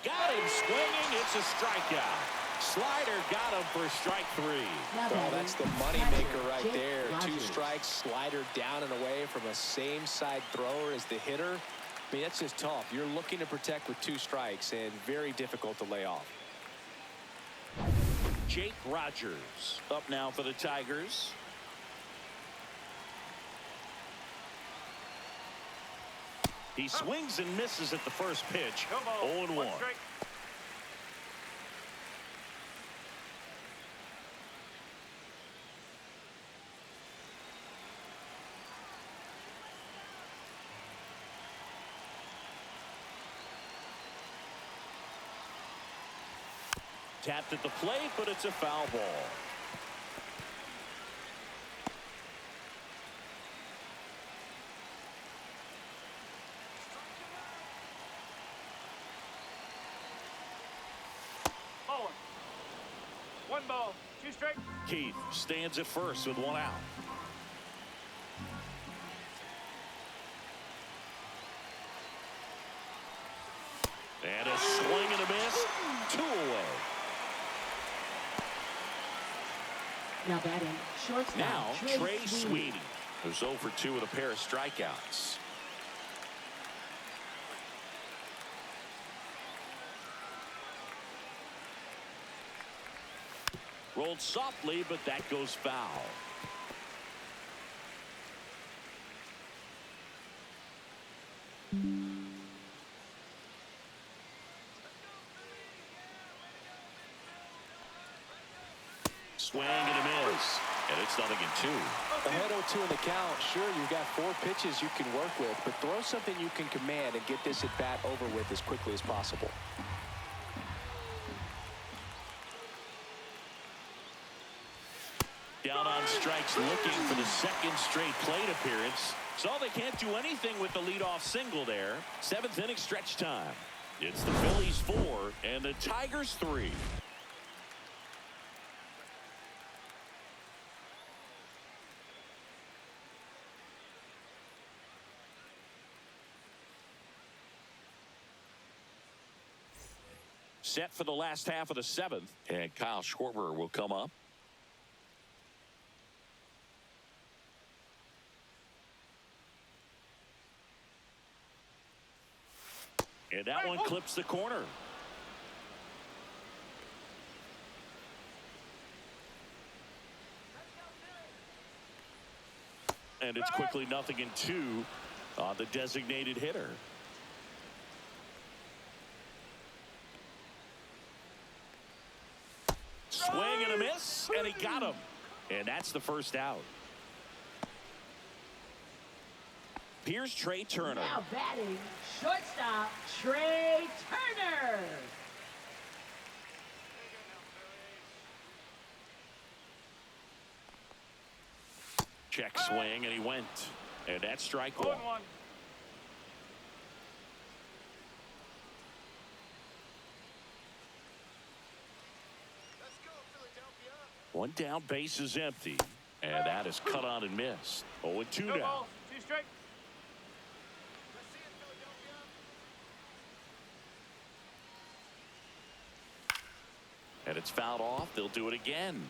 Got him swinging. It's a strikeout. Slider got him for strike 3. Well, that's the money maker right there. 2 strikes, slider down and away from a same side thrower as the hitter. I mean, that's just tough. You're looking to protect with 2 strikes and very difficult to lay off. Jake Rogers up now for the Tigers. He swings and misses at the first pitch. 0-1. Tapped at the plate, but it's a foul ball. Ball. 1 ball, 2 strikes. Keith stands at first with 1 out. And a swing and a miss. 2 away. Now batting, shortstop. Now Trey Sweeney. Sweeney, who's 0 for 2 with a pair of strikeouts. Rolled softly, but that goes foul. Swing and a miss. And it's nothing in 2. Ahead 0-2 in the count. Sure, you've got 4 pitches you can work with, but throw something you can command and get this at bat over with as quickly as possible. Down on strikes, looking for the second straight plate appearance. So they can't do anything with the leadoff single there. 7th inning stretch time. It's the Phillies 4 and the Tigers 3. set for the last half of the seventh. And Kyle Schwarber will come up. And that one clips the corner. And it's quickly 0-2 on the designated hitter. Swing and a miss, and he got him. And that's the first out. Here's Trey Turner. Now batting, shortstop, Trey Turner. Check swing, and he went. And that's strike one. 0-1. One down, base is empty. And that is cut on and missed. 0-2 No now. balls, 2 strikes. And it's fouled off. They'll do it again.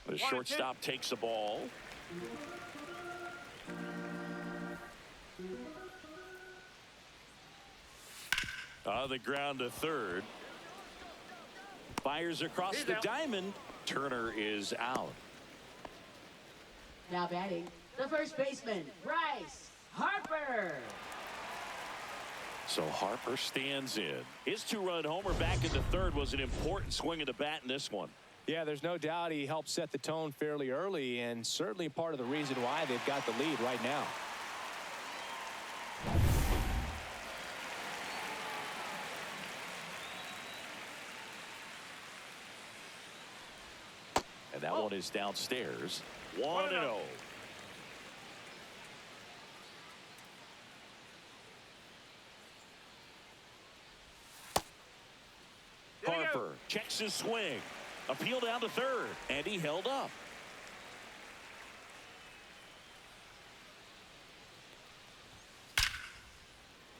The shortstop takes the ball. On the ground to third. Fires across He's the out. diamond. Turner is out. Now batting, the first baseman, Bryce Harper. So Harper stands in. His 2-run homer back in the third was an important swing of the bat in this one. Yeah, there's no doubt he helped set the tone fairly early, and certainly part of the reason why they've got the lead right now. And that one is downstairs. 1-0. Harper checks his swing. Appeal down to third. And he held up.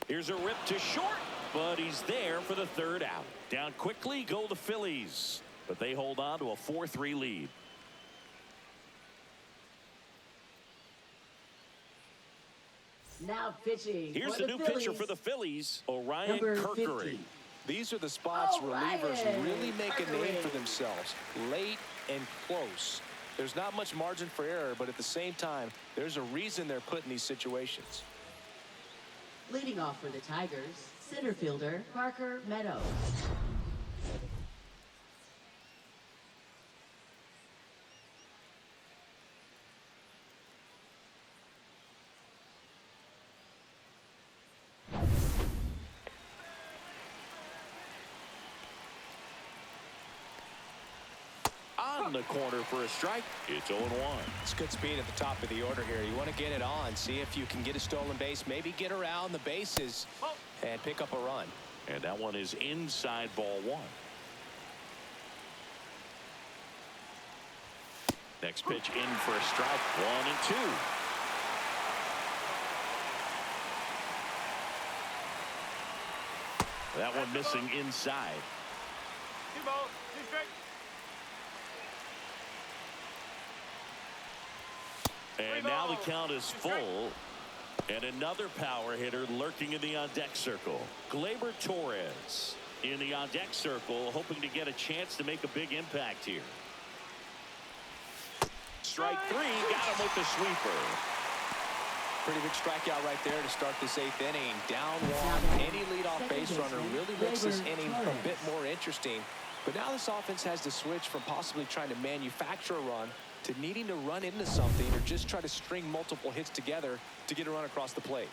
Here's a rip to short. But he's there for the third out. Down quickly go the Phillies. But they hold on to a 4-3 lead. Now pitching. Here's for the new Phillies, pitcher for the Phillies, Orion number Kirkery. 50. These are the spots relievers Orion really make a name for Kirkery. themselves. Late and close. There's not much margin for error, but at the same time, there's a reason they're put in these situations. Leading off for the Tigers, center fielder Parker Meadows. On the corner for a strike. It's 0-1. It's good speed at the top of the order here. You want to get it on, see if you can get a stolen base, maybe get around the bases and pick up a run. And that one is inside ball one. Next pitch in for a strike. 1-2. That one missing inside. 2 balls, 2 strikes. And now the count is full. And another power hitter lurking in the on-deck circle. Gleyber Torres in the on-deck circle, hoping to get a chance to make a big impact here. Strike 3, got him with the sweeper. Pretty big strikeout right there to start this 8th inning. Down one, any leadoff base runner really makes this inning a bit more interesting. But now this offense has to switch from possibly trying to manufacture a run to needing to run into something or just try to string multiple hits together to get a run across the plate.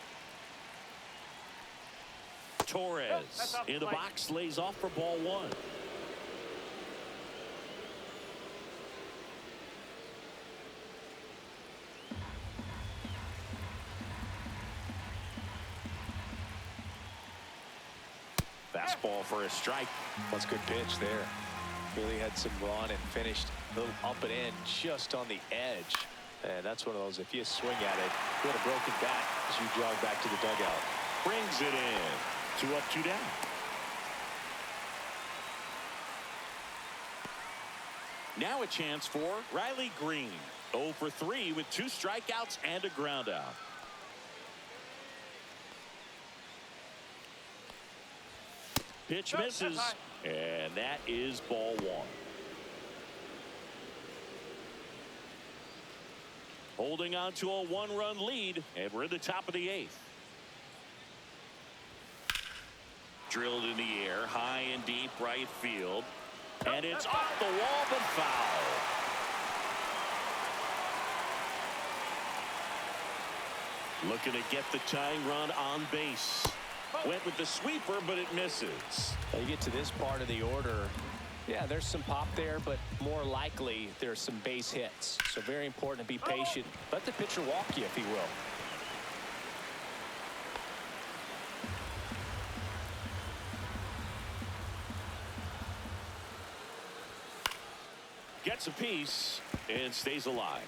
Torres in the box, lays off for ball one. Fastball for a strike. That's a good pitch there. Really had some run and finished a little up and in just on the edge. And that's one of those, if you swing at it, you had a broken back as you jog back to the dugout. Brings it in. 2 up, 2 down. Now a chance for Riley Green. 0 for 3 with 2 strikeouts and a ground out. Pitch misses, and that is ball 1. Holding on to a 1-run lead, and we're in the top of the 8th. Drilled in the air, high and deep right field. And it's off the wall, but foul. Looking to get the tying run on base. Went with the sweeper, but it misses. You get to this part of the order. Yeah, there's some pop there, but more likely there's some base hits. So very important to be patient. Let the pitcher walk you, if he will. Gets a piece and stays alive.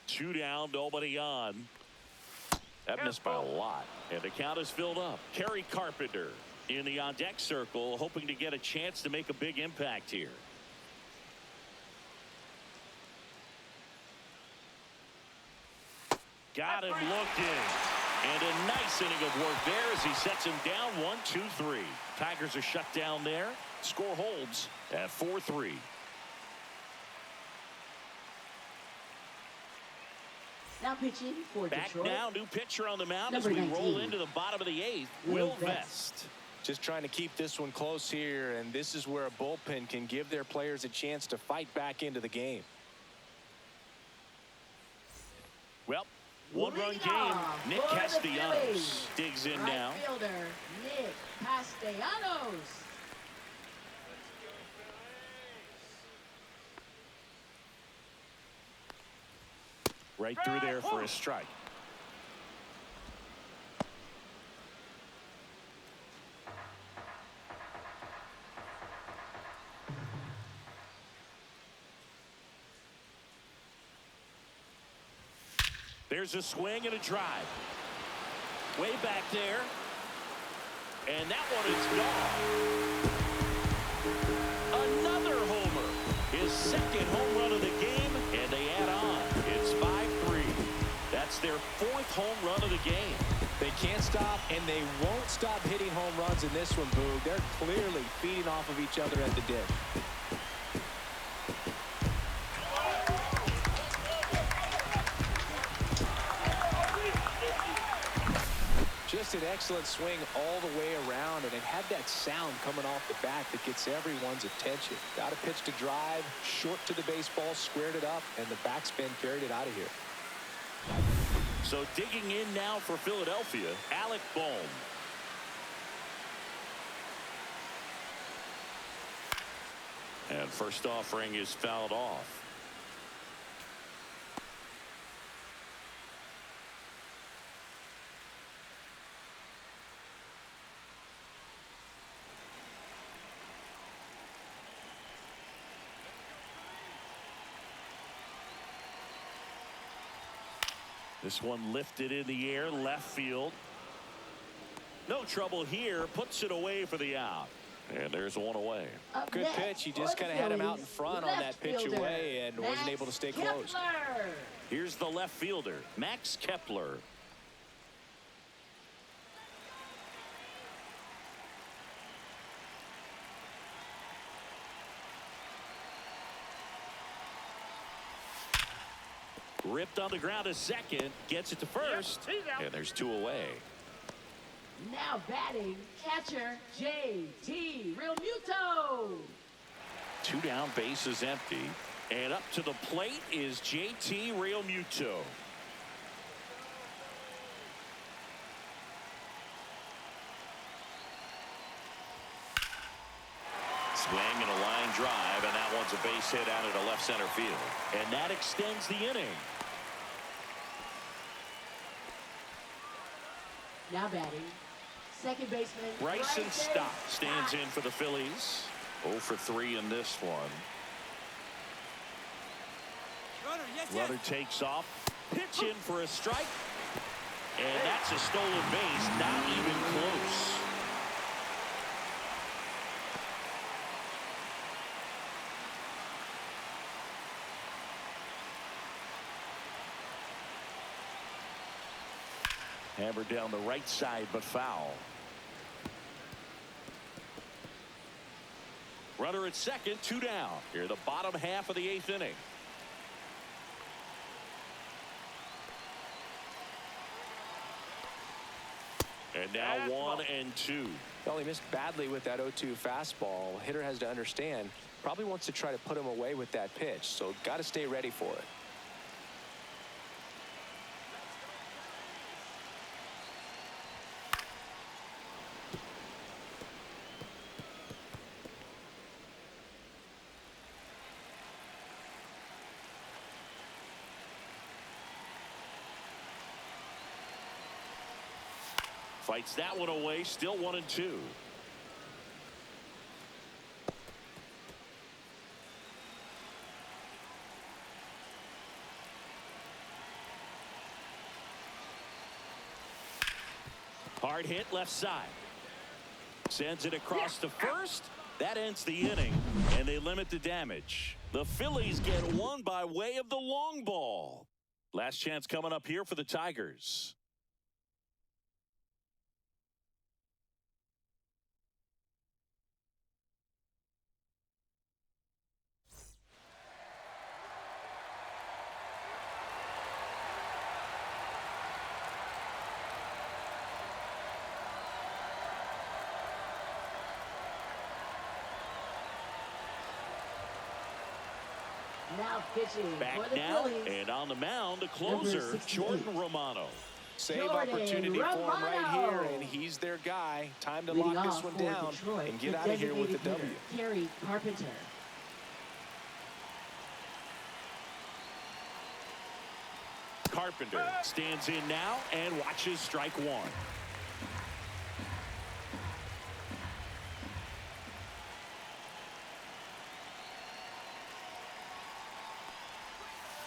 Two down, nobody on. That missed by a lot. And the count is filled up. Kerry Carpenter in the on-deck circle, hoping to get a chance to make a big impact here. Got him looking. And a nice inning of work there as he sets him down 1-2-3. Tigers are shut down there. Score holds at 4-3. Now pitching for Back Detroit. now, new pitcher on the mound as Number we 19. roll into the bottom of the 8th. Will Vest. Just trying to keep this one close here, and this is where a bullpen can give their players a chance to fight back into the game. Well, one-run Leading game. off Nick for the Castellanos Phillies, digs in right now. fielder Nick Castellanos. Right through there for a strike. There's a swing and a drive. Way back there. And that one is gone. Another homer. His second home run of the game, and they add on. It's 5-3. That's their 4th home run of the game. They can't stop, and they won't stop hitting home runs in this one, Boog. They're clearly feeding off of each other at the dip. Just an excellent swing all the way around, and it had that sound coming off the bat that gets everyone's attention. Got a pitch to drive, short to the baseball, squared it up, and the backspin carried it out of here. So digging in now for Philadelphia, Alec Bohm. And first offering is fouled off. This one lifted in the air, left field. No trouble here, puts it away for the out. And there's one away. Up Good next pitch. He for just the kind of had him out in Phillies, front on that left pitch fielder, away and wasn't Max able to stay Kepler. close. Here's the left fielder, Max Kepler. Ripped on the ground to second, gets it to first, and there's 2 away. Now batting, catcher J.T. Realmuto. 2 down, bases empty, and up to the plate is J.T. Realmuto. Swing and a line drive, and that one's a base hit out into left center field, and that extends the inning. Now batting, second baseman Bryson Stott stands in for the Phillies. 0 for 3 in this one. Runner takes off. Pitch in for a strike. And that's a stolen base. Not even close. Hammered down the right side, but foul. Runner at second, 2 down. Here, the bottom half of the 8th inning. And now 1-2. Well, he missed badly with that 0-2 fastball. Hitter has to understand, probably wants to try to put him away with that pitch, so got to stay ready for it. Fights that one away, still 1-2. Hard hit left side. Sends it across to first. That ends the inning, and they limit the damage. The Phillies get one by way of the long ball. Last chance coming up here for the Tigers. Now pitching Back for the now, Phillies. and on the mound, the closer, Jordan Romano. Save Jordan opportunity for him right Romano. here, and he's their guy. Time to Leading lock off this one for down Detroit, and get the out of here with the designated W. hitter, Gary Carpenter. Carpenter stands in now and watches strike one.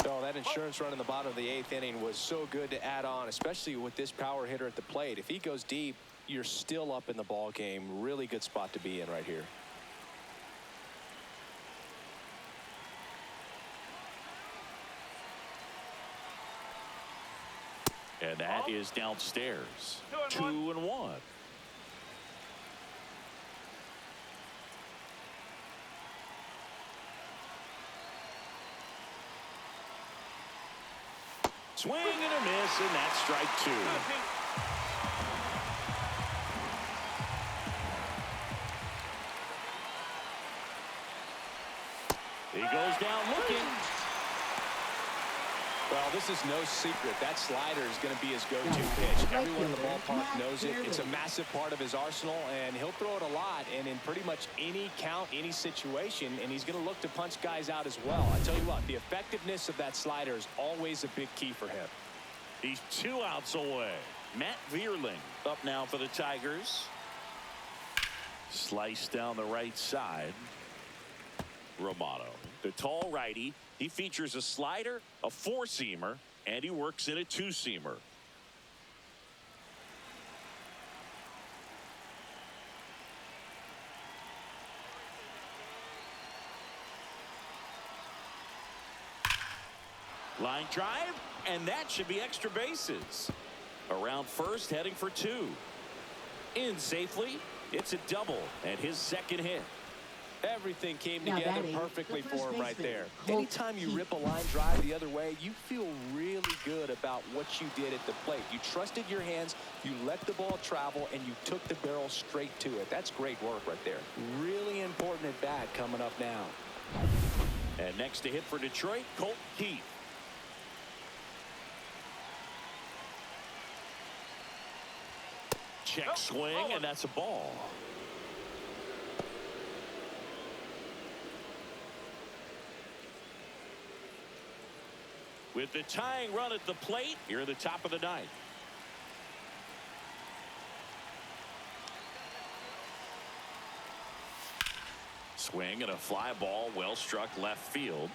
Oh, that insurance run in the bottom of the 8th inning was so good to add on, especially with this power hitter at the plate. If he goes deep, you're still up in the ball game. Really good spot to be in right here. And that is downstairs. 2-1. Swing and a miss, and that's strike 2. He goes down looking. Well, this is no secret. That slider is going to be his go-to pitch. Everyone in the ballpark knows it. It's a massive part of his arsenal, and he'll throw it a lot, and in pretty much any count, any situation, and he's going to look to punch guys out as well. I tell you what, the effectiveness of that slider is always a big key for him. He's 2 outs away. Matt Vierling up now for the Tigers. Slice down the right side. Romano, the tall righty. He features a slider, a 4-seamer, and he works in a 2-seamer. Line drive, and that should be extra bases. Around first, heading for 2. In safely, it's a double, and his second hit. Everything came Now together batting, perfectly the for first him right baseman, there. Colt Anytime you Heath. rip a line drive the other way, you feel really good about what you did at the plate. You trusted your hands, you let the ball travel, and you took the barrel straight to it. That's great work right there. Really important at bat coming up now. And next to hit for Detroit, Colt Heath. Check swing, and that's a ball. With the tying run at the plate, here at the top of the 9th. Swing and a fly ball well struck left field.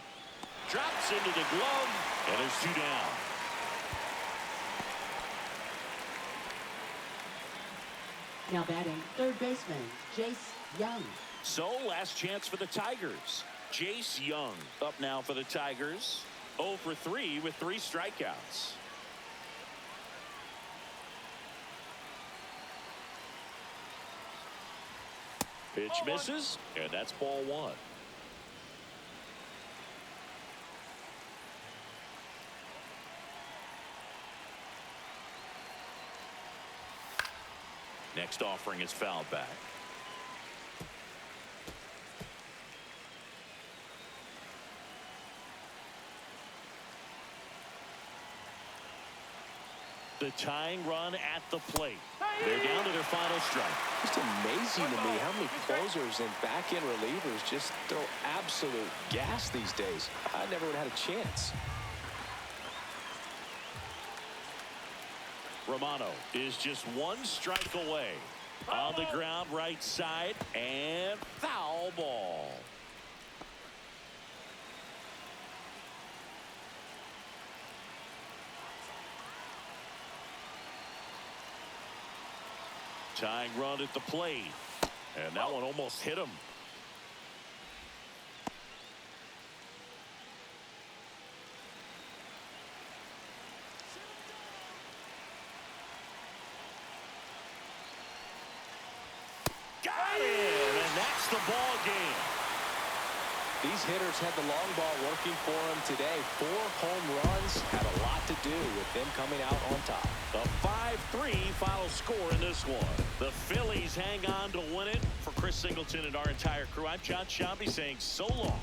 Drops into the glove, and there's 2 down. Now batting, third baseman, Jace Young. So last chance for the Tigers. Jace Young up now for the Tigers. 0 for 3 with 3 strikeouts. Pitch misses, and that's ball 1. Next offering is fouled back. The tying run at the plate. They're down to their final strike. Just amazing to me how many closers and back-end relievers just throw absolute gas these days. I never would have had a chance. Romano is just 1 strike away. On the ground, right side, and foul ball. Tying run at the plate, and that one almost hit him. Got it, and that's the ball game. These hitters had the long ball working for them today. 4 home runs had a lot to do with them coming out on top. The 5-3 final score in this one. The Phillies hang on to win it. For Chris Singleton and our entire crew, I'm John Shambi saying so long.